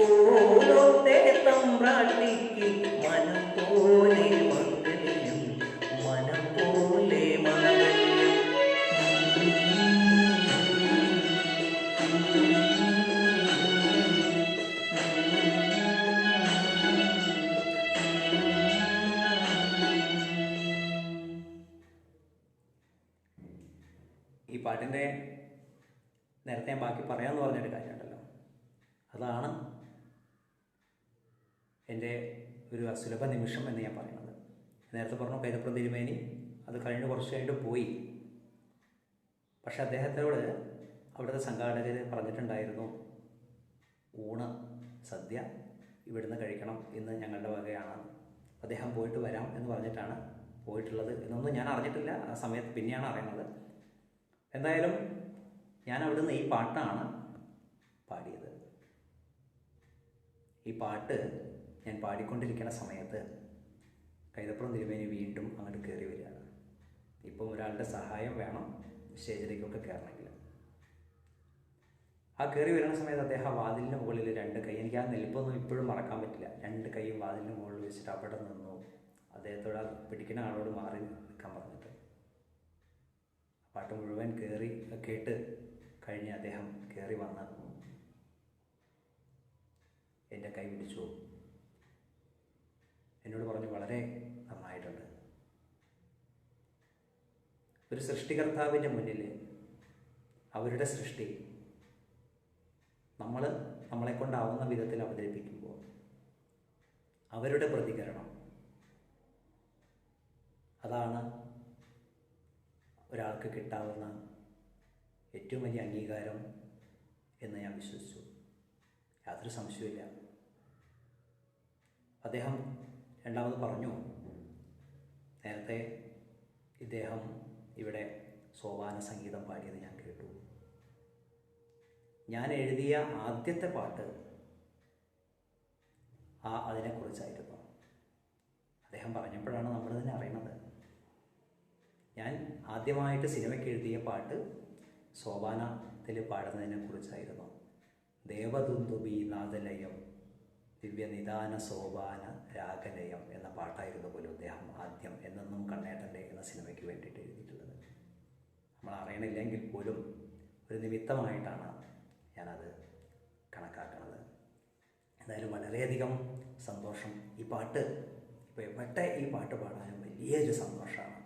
കോലോത്തെ തമ്പ്രാട്ടിക്ക് മനം പോലെ മംഗല്യം മനം പോലെ മംഗല്യം ഈ പാട്ടിൻ്റെ നേരത്തെ ഞാൻ ബാക്കി പറയാമെന്ന് പറഞ്ഞൊരു കാര്യമുണ്ടല്ലോ, അതാണ് എൻ്റെ ഒരു അസുലഭ നിമിഷം എന്ന് ഞാൻ പറയുന്നത്. നേരത്തെ പറഞ്ഞു കൈതപ്രം തിരുമേനി അത് കഴിഞ്ഞ് കുറച്ച് കഴിഞ്ഞിട്ട് പോയി. പക്ഷെ അദ്ദേഹത്തോട് അവിടുത്തെ സംഘാടകർ പറഞ്ഞിട്ടുണ്ടായിരുന്നു, ഊണ് സദ്യ ഇവിടുന്ന് കഴിക്കണം, ഇന്ന് ഞങ്ങളുടെ വകയാണ്. അദ്ദേഹം പോയിട്ട് വരാം എന്ന് പറഞ്ഞിട്ടാണ് പോയിട്ടുള്ളത് എന്നൊന്നും ഞാൻ അറിഞ്ഞിട്ടില്ല. ആ സമയത്ത് പിന്നെയാണ് അറിയുന്നത്. എന്തായാലും ഞാൻ അവിടുന്ന് ഈ പാട്ടാണ് പാടിയത്. ഈ പാട്ട് ഞാൻ പാടിക്കൊണ്ടിരിക്കുന്ന സമയത്ത് കൈതപ്രം തിരുമേനി വീണ്ടും അങ്ങോട്ട് കയറി വരികയാണ്. ഇപ്പം ഒരാളുടെ സഹായം വേണം സ്റ്റേജിലേക്കൊക്കെ കയറണമെങ്കിൽ. ആ കയറി വരുന്ന സമയത്ത് അദ്ദേഹം വാതിലിന് മുകളിൽ രണ്ട് കൈ, എനിക്ക് ആ നിൽപ്പൊന്നും ഇപ്പോഴും മറക്കാൻ പറ്റില്ല, രണ്ട് കൈയും വാതിലിന് മുകളിൽ വെച്ചിട്ട് അവിടെ നിന്നു അദ്ദേഹത്തോട് പിടിക്കുന്ന ആളോട് മാറി നിൽക്കാൻ പറഞ്ഞിട്ട്. പാട്ട് മുഴുവൻ കേട്ട് കഴിഞ്ഞ് അദ്ദേഹം കയറി വന്ന് എൻ്റെ കൈ പിടിച്ചു. എന്നോട് പറഞ്ഞു, വളരെ നന്നായിട്ടുണ്ട്. ഒരു സൃഷ്ടികർത്താവിൻ്റെ മുന്നിൽ അവരുടെ സൃഷ്ടി നമ്മളെ കൊണ്ടാവുന്ന വിധത്തിൽ അവതരിപ്പിക്കുമ്പോൾ അവരുടെ പ്രതികരണം, അതാണ് ഒരാൾക്ക് കിട്ടാവുന്ന ഏറ്റവും വലിയ അംഗീകാരം എന്ന് ഞാൻ വിശ്വസിച്ചു. യാതൊരു സംശയമില്ല. അദ്ദേഹം രണ്ടാമത് പറഞ്ഞു, നേരത്തെ ഇദ്ദേഹം ഇവിടെ സോപാന സംഗീതം പാടിയത് ഞാൻ കേട്ടു. ഞാൻ എഴുതിയ ആദ്യത്തെ പാട്ട് അതിനെക്കുറിച്ചായിരുന്നു. അദ്ദേഹം പറഞ്ഞപ്പോഴാണ് നമ്മളിതിനെ അറിയണത്. ഞാൻ ആദ്യമായിട്ട് സിനിമയ്ക്ക് എഴുതിയ പാട്ട് സോപാനത്തിൽ പാടുന്നതിനെ കുറിച്ചായിരുന്നു. ദേവദുന്ദുബി നാദലയം ദിവ്യനിദാന സോപാന രാഗലയം എന്ന പാട്ടായിരുന്നു പോലും അദ്ദേഹം ആദ്യം എന്നെന്നും കണ്ണേട്ടൻ്റെ എന്ന സിനിമയ്ക്ക് വേണ്ടിയിട്ട് എഴുതിയിട്ടുള്ളത്. നമ്മൾ അറിയണില്ലെങ്കിൽ പോലും ഒരു നിമിത്തമായിട്ടാണ് ഞാനത് കണക്കാക്കുന്നത്. എന്തായാലും വളരെയധികം സന്തോഷം. ഈ പാട്ട് ഇപ്പോൾ എവിടെ ഈ പാട്ട് പാടാനും വലിയൊരു സന്തോഷമാണ്.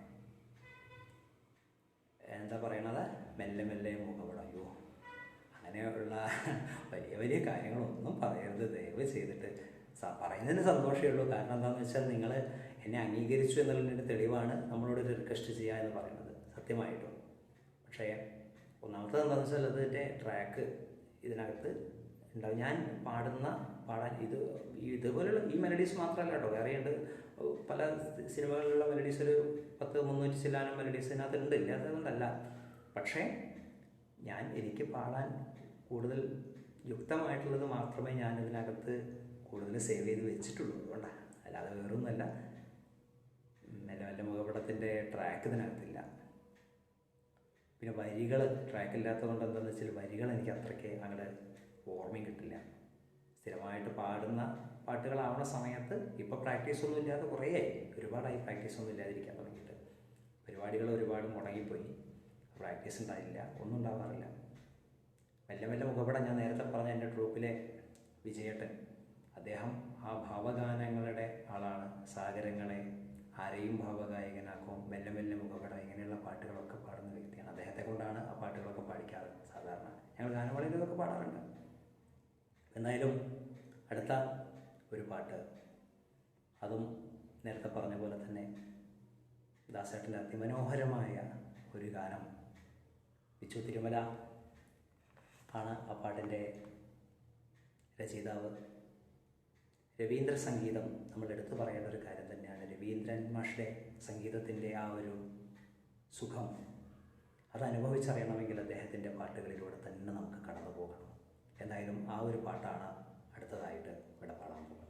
എന്താ പറയണത്, മെല്ലെ മെല്ലെ മുഖപടയോ അങ്ങനെയുള്ള വലിയ വലിയ കാര്യങ്ങളൊന്നും പറയരുത് ദയവ് ചെയ്തിട്ട്. പറയുന്നതിന് സന്തോഷമേ ഉള്ളൂ. കാരണം എന്താണെന്ന് വെച്ചാൽ നിങ്ങൾ എന്നെ അംഗീകരിച്ചു എന്നുള്ളതിൻ്റെ തെളിവാണ് നമ്മളോട് റിക്വസ്റ്റ് ചെയ്യുക എന്ന് പറയുന്നത്, സത്യമായിട്ടും. പക്ഷേ ഒന്നാമത്തത് എന്താണെന്ന് വെച്ചാൽ അതിൻ്റെ ട്രാക്ക് ഇതിനകത്ത് ഉണ്ടാവും. ഞാൻ പാടാൻ ഇതുപോലുള്ള ഈ മെലഡീസ് മാത്രമല്ല കേട്ടോ, വേറെയുണ്ട് പല സിനിമകളിലുള്ള മെലഡീസ്, ഒരു 10-300 ചില്ലാനം മെലഡീസ് ഇതിനകത്തുണ്ട്, ഇല്ലാത്തതുകൊണ്ടല്ല. പക്ഷേ എനിക്ക് പാടാൻ കൂടുതൽ യുക്തമായിട്ടുള്ളത് മാത്രമേ ഞാൻ ഇതിനകത്ത് കൂടുതൽ സേവ് ചെയ്ത് വെച്ചിട്ടുള്ളൂ. അതുകൊണ്ടാണ്, അല്ലാതെ വേറൊന്നുമല്ല. മെല്ലെ മെല്ലെ മുഖപടത്തിൻ്റെ ട്രാക്ക് ഇതിനകത്തില്ല. പിന്നെ വരികൾ ട്രാക്കില്ലാത്തതുകൊണ്ട് എന്താണെന്ന് വെച്ചാൽ വരികൾ എനിക്ക് അത്രയ്ക്ക് അങ്ങനെ ഓർമ്മയും കിട്ടില്ല. സ്ഥിരമായിട്ട് പാടുന്ന പാട്ടുകളാവുന്ന സമയത്ത് ഇപ്പോൾ പ്രാക്ടീസൊന്നും ഇല്ലാതെ കുറേയായി, ഒരുപാടായി പ്രാക്ടീസൊന്നും ഇല്ലാതിരിക്കാൻ തുടങ്ങിയിട്ട്. പരിപാടികൾ ഒരുപാട് മുടങ്ങിപ്പോയി, പ്രാക്ടീസ് ഉണ്ടായില്ല, ഒന്നും ഉണ്ടാവാറില്ല. മെല്ലെ മെല്ലെ മുഖപടം ഞാൻ നേരത്തെ പറഞ്ഞ എൻ്റെ ട്രൂപ്പിലെ വിജയേട്ടൻ, അദ്ദേഹം ആ ഭാവഗാനങ്ങളുടെ ആളാണ്. സാഗരങ്ങളെ ആരെയും ഭാവഗായകനാക്കും, മെല്ലെ മെല്ലെ മുഖപടം, ഇങ്ങനെയുള്ള പാട്ടുകളൊക്കെ പാടുന്ന വ്യക്തിയാണ്. അദ്ദേഹത്തെ കൊണ്ടാണ് ആ പാട്ടുകളൊക്കെ പാടിക്കാറ്. സാധാരണ ഞങ്ങൾ ഗാനമേളയിലൊക്കെ പാടാറുണ്ട്. എന്തായാലും അടുത്ത ഒരു പാട്ട് അതും നേരത്തെ പറഞ്ഞ പോലെ തന്നെ ദാസേട്ടൻ്റെ അതിമനോഹരമായ ഒരു ഗാനം. ബിച്ചു തിരുമല ആണ് ആ പാട്ടിൻ്റെ രചയിതാവ്. രവീന്ദ്ര സംഗീതം നമ്മൾ എടുത്തു പറയേണ്ട ഒരു കാര്യം തന്നെയാണ്. രവീന്ദ്രൻ മാഷുടെ സംഗീതത്തിൻ്റെ ആ ഒരു സുഖം അത് അനുഭവിച്ചറിയണമെങ്കിൽ അദ്ദേഹത്തിൻ്റെ പാട്ടുകളിലൂടെ തന്നെ നമുക്ക് കടന്നു പോകണം. എന്തായാലും ആ ഒരു പാട്ടാണ് അടുത്തതായിട്ട് ഇവിടെ പാടാൻ പോകുന്നത്.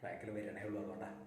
ട്രാക്കിൽ വരണേ ഉള്ളൂ, അതുകൊണ്ടാണ്.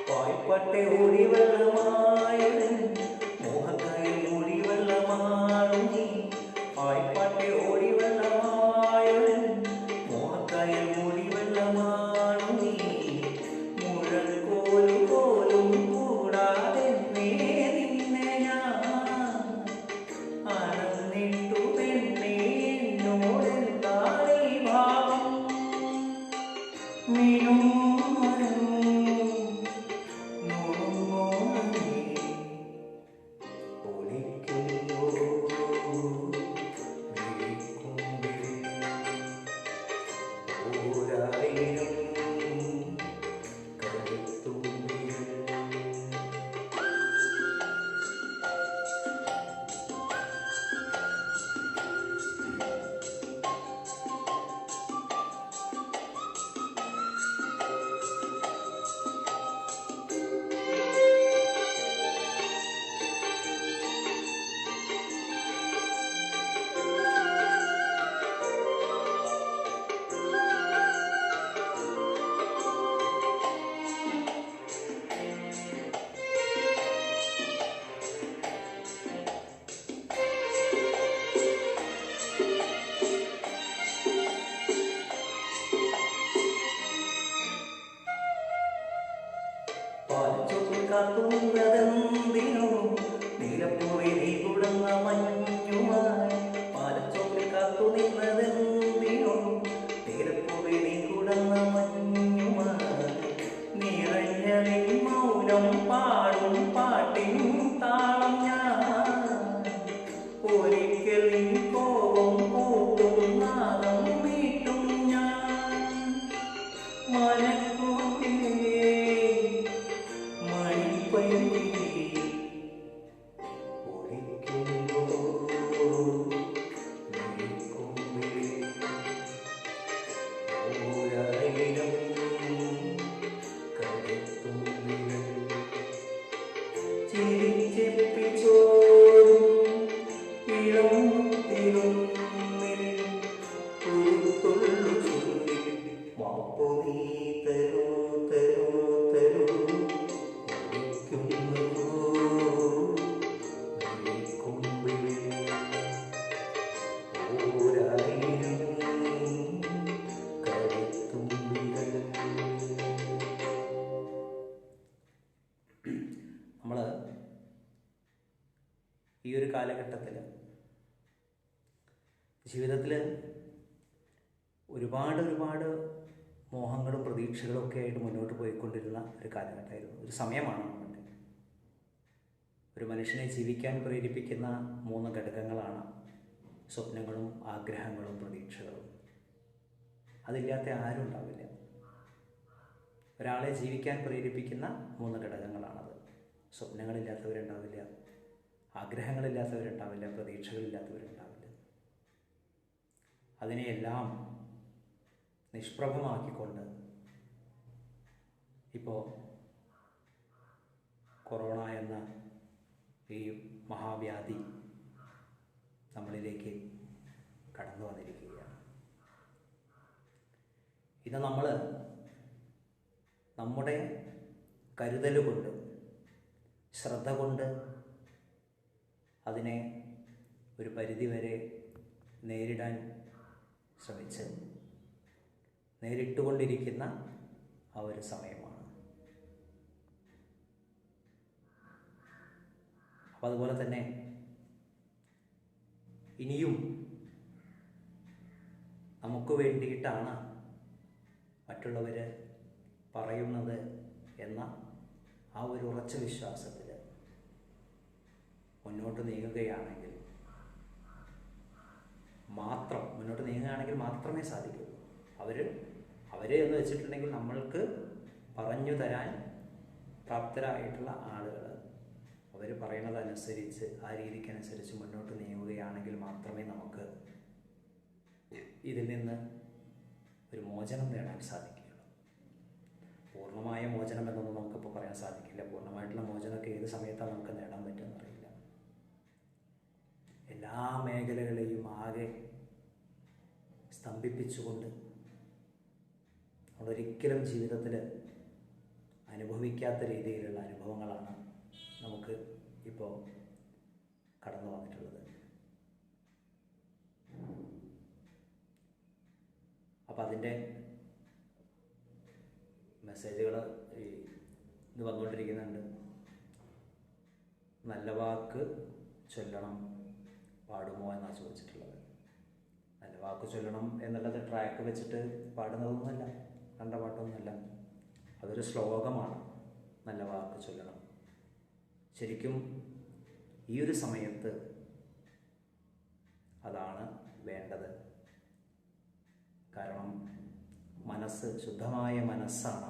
പായ്പട്ടെ ഓടി വെള്ളമായവൻ മോഹക്കയിൽ ഓടി വെള്ളമാണു നീ. പായ്പട്ടെ ഓടി വെള്ളമായവൻ മോഹക്കയിൽ ഓടി വെള്ളമാണു നീ. മുഴക്കോലു പോലും കൂടാതെ നിന്നെ ഞാൻ അനന്നിട്ടു പെണ്ണേ എന്നോടെന്താണ് ഈ ഭാവം. ഒരു കാലഘട്ടത്തിൽ ജീവിതത്തിൽ ഒരുപാട് മോഹങ്ങളും പ്രതീക്ഷകളും ഒക്കെ ആയിട്ട് മുന്നോട്ട് പോയിക്കൊണ്ടിരുന്ന ഒരു കാലഘട്ടമായിരുന്നു, ഒരു സമയമാണ് നമ്മുടെ. ഒരു മനുഷ്യനെ ജീവിക്കാൻ പ്രേരിപ്പിക്കുന്ന 3 ഘടകങ്ങളാണ് സ്വപ്നങ്ങളും ആഗ്രഹങ്ങളും പ്രതീക്ഷകളും. അതില്ലാത്ത ആരും ഉണ്ടാവില്ല. ഒരാളെ ജീവിക്കാൻ പ്രേരിപ്പിക്കുന്ന 3 ഘടകങ്ങളാണത്. സ്വപ്നങ്ങളില്ലാത്തവരുണ്ടാവില്ല, ആഗ്രഹങ്ങളില്ലാത്തവരുണ്ടാവില്ല, പ്രതീക്ഷകളില്ലാത്തവരുണ്ടാവില്ല. അതിനെയെല്ലാം നിഷ്പ്രഭമാക്കിക്കൊണ്ട് ഇപ്പോൾ കൊറോണ എന്ന ഈ മഹാവ്യാധി നമ്മളിലേക്ക് കടന്നു വന്നിരിക്കുകയാണ്. ഇത് നമ്മൾ നമ്മുടെ കരുതൽ കൊണ്ട്, ശ്രദ്ധ കൊണ്ട് അതിനെ ഒരു പരിധിവരെ നേരിടാൻ ശ്രമിച്ച് നേരിട്ടുകൊണ്ടിരിക്കുന്ന ആ ഒരു സമയമാണ്. അപ്പോൾ അതുപോലെ തന്നെ ഇനിയും നമുക്ക് വേണ്ടിയിട്ടാണ് മറ്റുള്ളവർ പറയുന്നത് എന്ന ആ ഒരു ഉറച്ച വിശ്വാസത്തിൽ മുന്നോട്ട് നീങ്ങുകയാണെങ്കിൽ മാത്രമേ സാധിക്കൂ. അവരെ എന്ന് വെച്ചിട്ടുണ്ടെങ്കിൽ നമ്മൾക്ക് പറഞ്ഞു തരാൻ പ്രാപ്തരായിട്ടുള്ള ആളുകൾ അവർ പറയുന്നതനുസരിച്ച് ആ രീതിക്കനുസരിച്ച് മുന്നോട്ട് നീങ്ങുകയാണെങ്കിൽ മാത്രമേ നമുക്ക് ഇതിൽ നിന്ന് ഒരു മോചനം നേടാൻ സാധിക്കുകയുള്ളൂ. പൂർണ്ണമായ മോചനം എന്നൊന്നും നമുക്കിപ്പോൾ പറയാൻ സാധിക്കില്ല. പൂർണ്ണമായിട്ടുള്ള മോചനമൊക്കെ ഏത് സമയത്താണ് നമുക്ക് നേടാൻ പറ്റുമെന്നറിയില്ല. എല്ലാ മേഖലകളെയും ആകെ സ്തംഭിപ്പിച്ചുകൊണ്ട് നമ്മളൊരിക്കലും ജീവിതത്തിൽ അനുഭവിക്കാത്ത രീതിയിലുള്ള അനുഭവങ്ങളാണ് നമുക്ക് ഇപ്പോൾ കടന്നു വന്നിട്ടുള്ളത്. അപ്പം അതിൻ്റെ മെസ്സേജുകൾ ഇത് വന്നുകൊണ്ടിരിക്കുന്നുണ്ട്. നല്ല വാക്ക് ചൊല്ലണം പാടുമോ എന്നാണ് ചോദിച്ചിട്ടുള്ളത്. നല്ല വാക്ക് ചൊല്ലണം എന്നുള്ളത് ട്രാക്ക് വെച്ചിട്ട് പാടുന്നതൊന്നുമല്ല, കണ്ട പാട്ടൊന്നുമല്ല. അതൊരു ശ്ലോകമാണ്. നല്ല വാക്ക് ചൊല്ലണം. ശരിക്കും ഈ ഒരു സമയത്ത് അതാണ് വേണ്ടത്. കാരണം ശുദ്ധമായ മനസ്സാണ്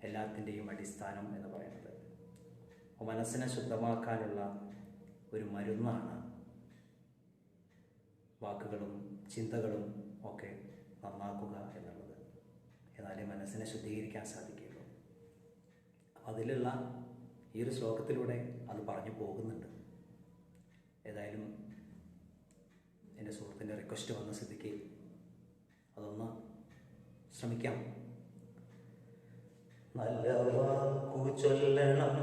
എല്ലാത്തിൻ്റെയും അടിസ്ഥാനം എന്ന് പറയുന്നത്. മനസ്സിനെ ശുദ്ധമാക്കാനുള്ള ഒരു മരുന്നാണ് വാക്കുകളും ചിന്തകളും ഒക്കെ നന്നാക്കുക എന്നുള്ളത്. എന്നാലേ മനസ്സിനെ ശുദ്ധീകരിക്കാൻ സാധിക്കുള്ളൂ. അതിലുള്ള ഈ ഒരു ശ്ലോകത്തിലൂടെ അത് പറഞ്ഞു പോകുന്നുണ്ട്. ഏതായാലും എൻ്റെ സുഹൃത്തിൻ്റെ റിക്വസ്റ്റ് വന്ന സ്ഥിതിക്ക് അതൊന്ന് ശ്രമിക്കാം. നല്ല വാക്കു ചൊല്ലണം,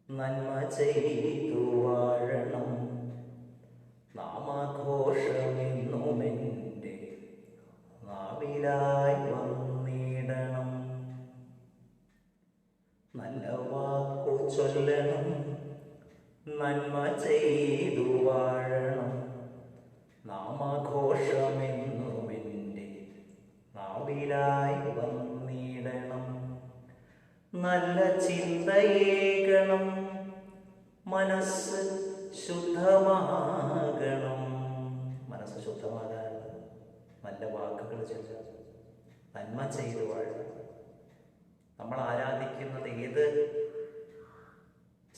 നന്മ ചെയ്തു വാഴണം, നാമഘോഷമെന്നുമെൻ്റെ നാവിലായി വന്നിടണം. നല്ല വാക്കു ചൊല്ലണം, നന്മ ചെയ്തു വാഴണം, നാമഘോഷമെന്നുമെൻ്റെ നാവിലായി വന്നിടണം. നല്ല ചിന്തയേകണം, മനസ്സ് ശുദ്ധമാകണം. മനസ്സ് ശുദ്ധമാകാനുള്ള നല്ല വാക്കുകൾ ചൊല്ലുക, നന്മ ചെയ്തു വാഴുക. നമ്മൾ ആരാധിക്കുന്നത് ഏത്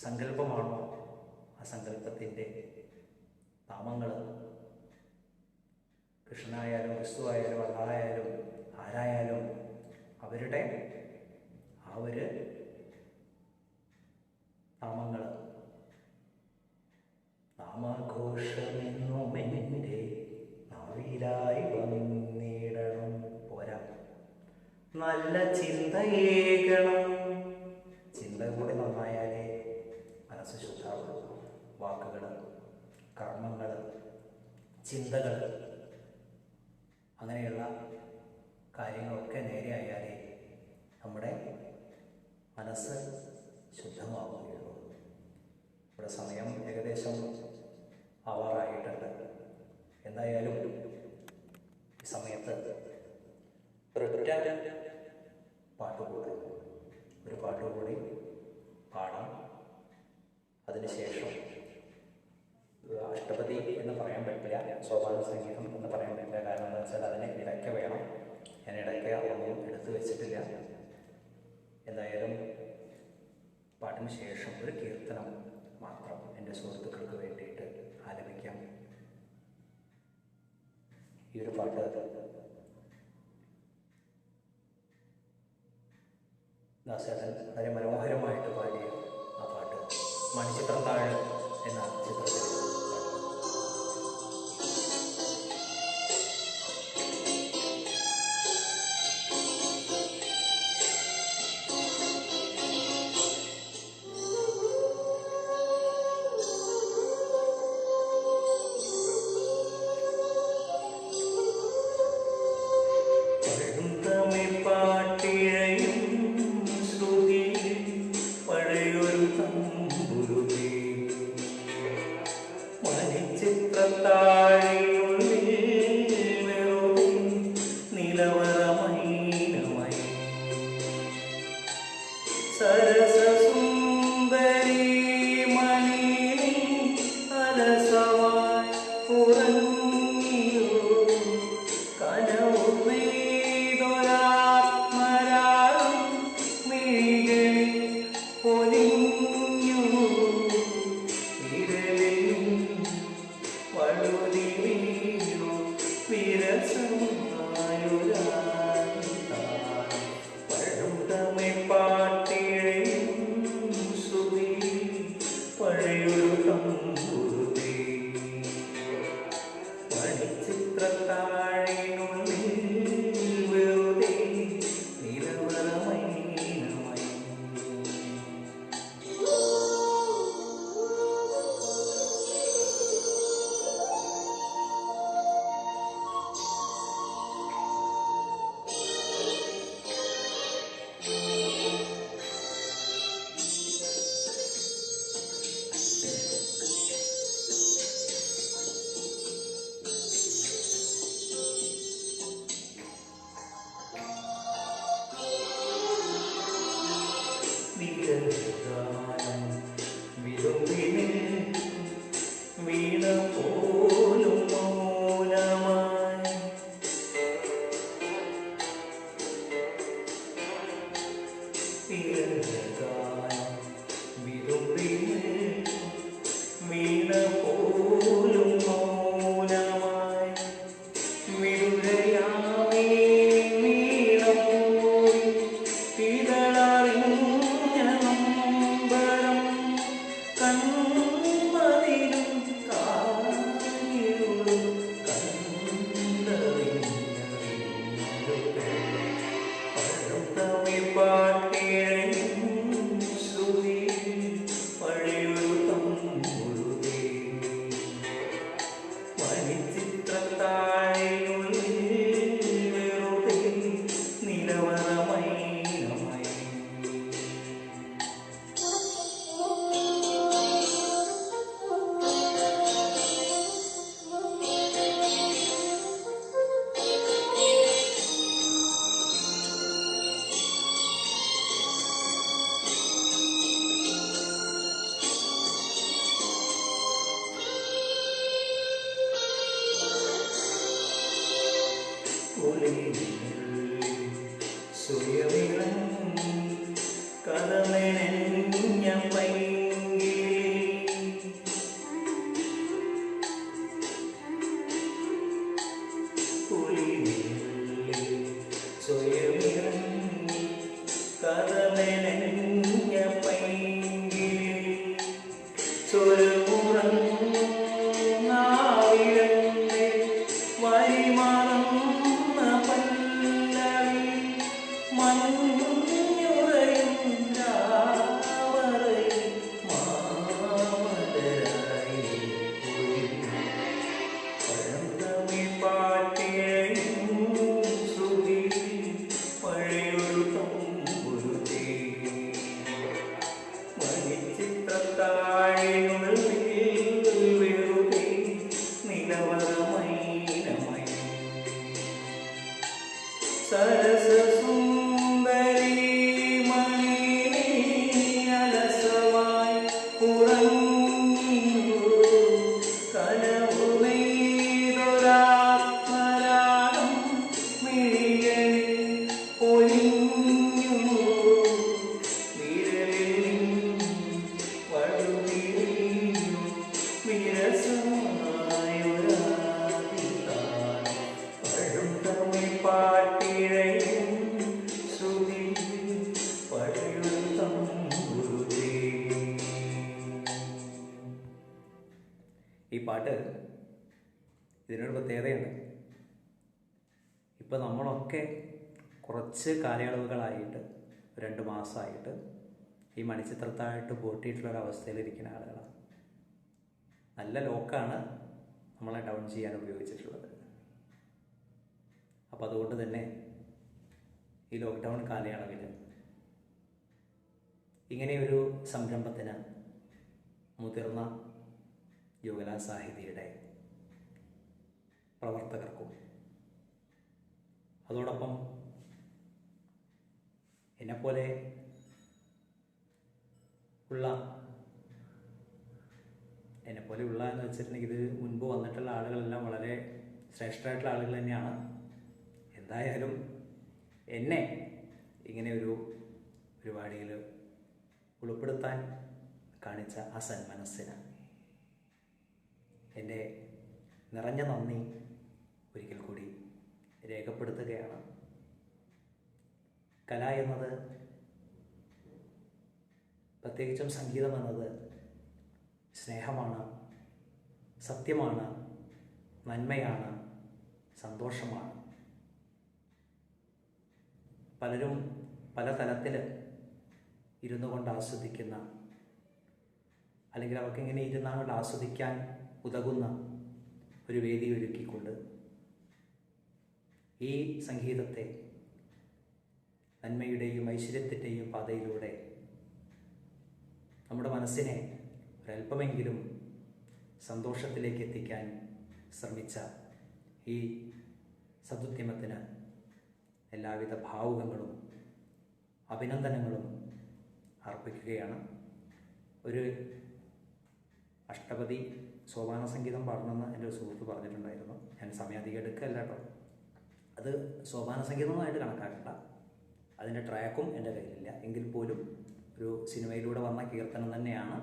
സങ്കല്പമാണോ ആ സങ്കല്പത്തിൻ്റെ നാമങ്ങൾ, കൃഷ്ണനായാലും ക്രിസ്തുവായാലും അള്ളാഹായാലും ആരായാലും അവരുടെ ആ ഒരു നാമങ്ങൾ, നാമഘോഷമെന്നുമെൻ്റെ നാവിലായി വന്നിടണം. പോരാ, നല്ല ചിന്തയേകണം. ചിന്ത കൂടി നന്നായാലേ മനസ്സ് ശുദ്ധമാകും. വാക്കുകൾ, കർമ്മങ്ങൾ, ചിന്തകൾ, അങ്ങനെയുള്ള കാര്യങ്ങളൊക്കെ നേരെയായാലേ നമ്മുടെ മനസ്സ് ശുദ്ധമാവുകയുള്ളൂ. ഇവിടെ സമയം ഏകദേശം ആവാറായിട്ടുണ്ട്. എന്തായാലും ഈ സമയത്ത് ഒരൊറ്റ പാട്ടുകൂടി ഒരു പാട്ടുകൂടി പാടാം. അതിനുശേഷം അഷ്ടപതി എന്ന് പറയാൻ പറ്റില്ല, സോപാന സംഗീതം എന്ന് പറയാൻ പറ്റില്ല. കാരണം എന്താ വെച്ചാൽ അതിന് ഇടയ്ക്ക വേണം. ഞാൻ ഇടയ്ക്ക ഒന്നും എടുത്തു വെച്ചിട്ടില്ല. എന്തായാലും പാട്ടിന് ശേഷം ഒരു കീർത്തനം മാത്രം എൻ്റെ സുഹൃത്തുക്കൾക്ക് വേണ്ടിയിട്ട് ആലപിക്കാം. ഈ ഒരു പാട്ട് ദാസേട്ടൻ വളരെ മനോഹരമായിട്ട് പാടിയ ആ പാട്ട് മണിച്ചിത്രത്താഴ് എന്ന ചിത്രത്തിൽ ചിത്രത്താഴെ സരസസുന്ദരീ മണി അലസമായി ഉറങ്ങിയോ കനവു നെയ്തൊരാത്മരാഗം മിഴികളിൽ ഒളിഞ്ഞു വിരലിൽ വടുതിരിഞ്ഞു വിരസമായൊരാതിതാൻ പഴുതമിഴ് പാട്ടിഴയും ശ്രുതി പഴയുത്തം ഗുരുജി. ഈ പാട്ട് ഇതിനൊരു പ്രത്യേകതയുണ്ട്. ഇപ്പം നമ്മളൊക്കെ കുറച്ച് കാലയളവുകളായിട്ട് 2 മാസമായിട്ട് ഈ മണിച്ചിത്രത്തായിട്ട് പൂട്ടിയിട്ടുള്ളൊരവസ്ഥയിലിരിക്കുന്ന ആളുകളാണ്. നല്ല ലോക്കാണ് നമ്മളെ ഡൗൺ ചെയ്യാൻ ഉപയോഗിച്ചിട്ടുള്ളത്. അപ്പോൾ അതുകൊണ്ട് തന്നെ ഈ ലോക്ക്ഡൗൺ കാലയളവിൽ ഇങ്ങനെയൊരു സംരംഭത്തിന് മുതിർന്ന യുവകലാ സാഹിതിയുടെ പ്രവർത്തകർക്കും അതോടൊപ്പം എന്നെപ്പോലെ ഉള്ള എന്ന് വെച്ചിട്ടുണ്ടെങ്കിൽ ഇത് മുൻപ് വന്നിട്ടുള്ള ആളുകളെല്ലാം വളരെ ശ്രേഷ്ഠരായിട്ടുള്ള ആളുകൾ തന്നെയാണ്. എന്തായാലും എന്നെ ഇങ്ങനെ ഒരു പരിപാടിയിൽ ഉൾപ്പെടുത്താൻ കാണിച്ച ആ സന്മനസ്സിന് എൻ്റെ നിറഞ്ഞ നന്ദി ഒരിക്കൽ കൂടി രേഖപ്പെടുത്തുകയാണ്. കല എന്നത്, പ്രത്യേകിച്ചും സംഗീതം എന്നത് സ്നേഹമാണ്, സത്യമാണ്, നന്മയാണ്, സന്തോഷമാണ്. പലരും പല തലത്തിൽ ഇരുന്നു കൊണ്ട് ആസ്വദിക്കുന്ന, അല്ലെങ്കിൽ അവർക്കിങ്ങനെ ഇരുന്നാണ്ട് ആസ്വദിക്കാൻ ഉതകുന്ന ഒരു വേദി ഒരുക്കിക്കൊണ്ട് ഈ സംഗീതത്തെ നന്മയുടെയും ഐശ്വര്യത്തിൻ്റെയും പാതയിലൂടെ നമ്മുടെ മനസ്സിനെ ഒരല്പമെങ്കിലും സന്തോഷത്തിലേക്ക് എത്തിക്കാൻ ശ്രമിച്ച ഈ സദുദ്യമത്തിന് എല്ലാവിധ ഭാവുകങ്ങളും അഭിനന്ദനങ്ങളും അർപ്പിക്കുകയാണ്. ഒരു അഷ്ടപതി സോപാന സംഗീതം പാടണമെന്ന് എൻ്റെ ഒരു സുഹൃത്ത് പറഞ്ഞിട്ടുണ്ടായിരുന്നു. ഞാൻ സമയം അധികം എടുക്കുകയല്ല കേട്ടോ. അത് സോപാന സംഗീതമായിട്ട് കണക്കാക്കണ്ട, അതിൻ്റെ ട്രാക്കും എൻ്റെ കയ്യിലില്ല. എങ്കിൽ പോലും ഒരു സിനിമയിലൂടെ വന്ന കീർത്തനം തന്നെയാണ്.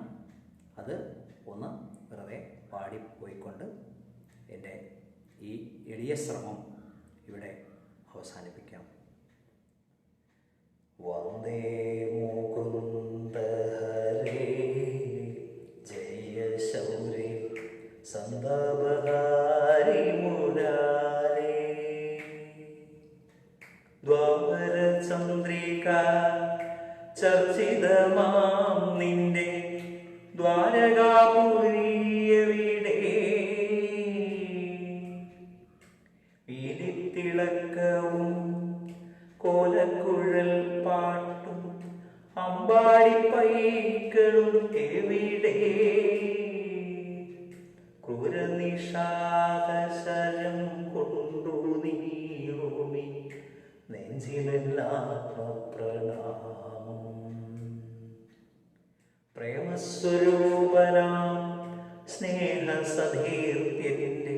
അത് ഒന്ന് വെറുതെ പാടിപ്പോയിക്കൊണ്ട് എൻ്റെ ഈ എളിയ ശ്രമം ഇവിടെ അവസാനിപ്പിക്കാം. വന്ദേ മുകുന്ദ ഹരേ ജയ ശൗരേ സന്താപഹാരി മുരാരേ ദ്വാരചന്ദ്രിക ചർച്ചിതമാം നിന്റെ ദ്വാരകാപുരിയവിടെ വീലിത്തിളക്കവും കോലക്കുഴൽ പാട്ടും അമ്പാടി പൈക്കളും എവിടെ ക്രൂരനിഷാദശരം കൊണ്ടു നീറുമി നെഞ്ചിലെല്ലാം പ്രണാമം. പ്രേമസ്വരൂപനാം സ്നേഹസതീർത്യന്റെ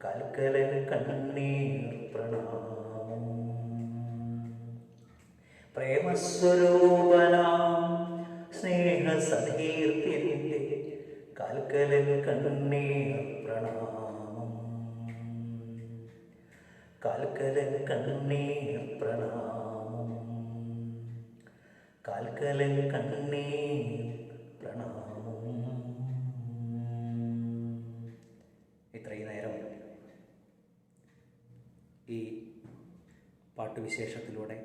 കൽക്കലൻ കണ്ണീർ പ്രണാമം. പ്രേമസ്വരൂപനാം സ്നേഹസതീർത്യന്റെ കൽക്കലൻ കണ്ണീർ പ്രണാമം. കൽക്കലൻ കണ്ണീർ പ്രണാമം. കൽക്കലൻ കണ്ണീർ പ്രണാമം. ഇത്രയും നേരം ഈ പാട്ടുവിശേഷത്തിലൂടെ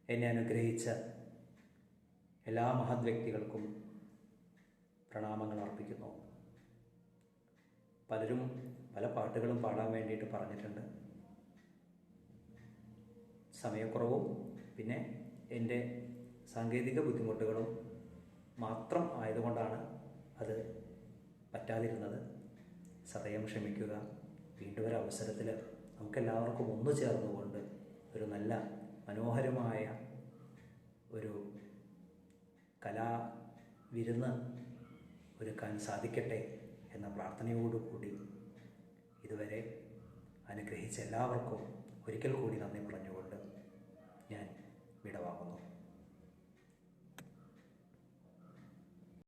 എന്നെ അനുഗ്രഹിച്ച എല്ലാ മഹത് വ്യക്തികൾക്കും പ്രണാമങ്ങൾ അർപ്പിക്കുന്നു. പലരും പല പാട്ടുകളും പാടാൻ വേണ്ടിയിട്ട് പറഞ്ഞിട്ടുണ്ട്. സമയക്കുറവും പിന്നെ എൻ്റെ സാങ്കേതിക ബുദ്ധിമുട്ടുകളും മാത്രം ആയതുകൊണ്ടാണ് അത് പറ്റാതിരുന്നത്. സദയം ക്ഷമിക്കുക. വീണ്ടും ഒരു അവസരത്തിൽ നമുക്കെല്ലാവർക്കും ഒന്നു ചേർന്നുകൊണ്ട് ഒരു നല്ല മനോഹരമായ ഒരു കലാവിരുന്ന് ഒരുക്കാൻ സാധിക്കട്ടെ എന്ന പ്രാർത്ഥനയോടുകൂടി ഇതുവരെ അനുഗ്രഹിച്ച എല്ലാവർക്കും ഒരിക്കൽ കൂടി നന്ദി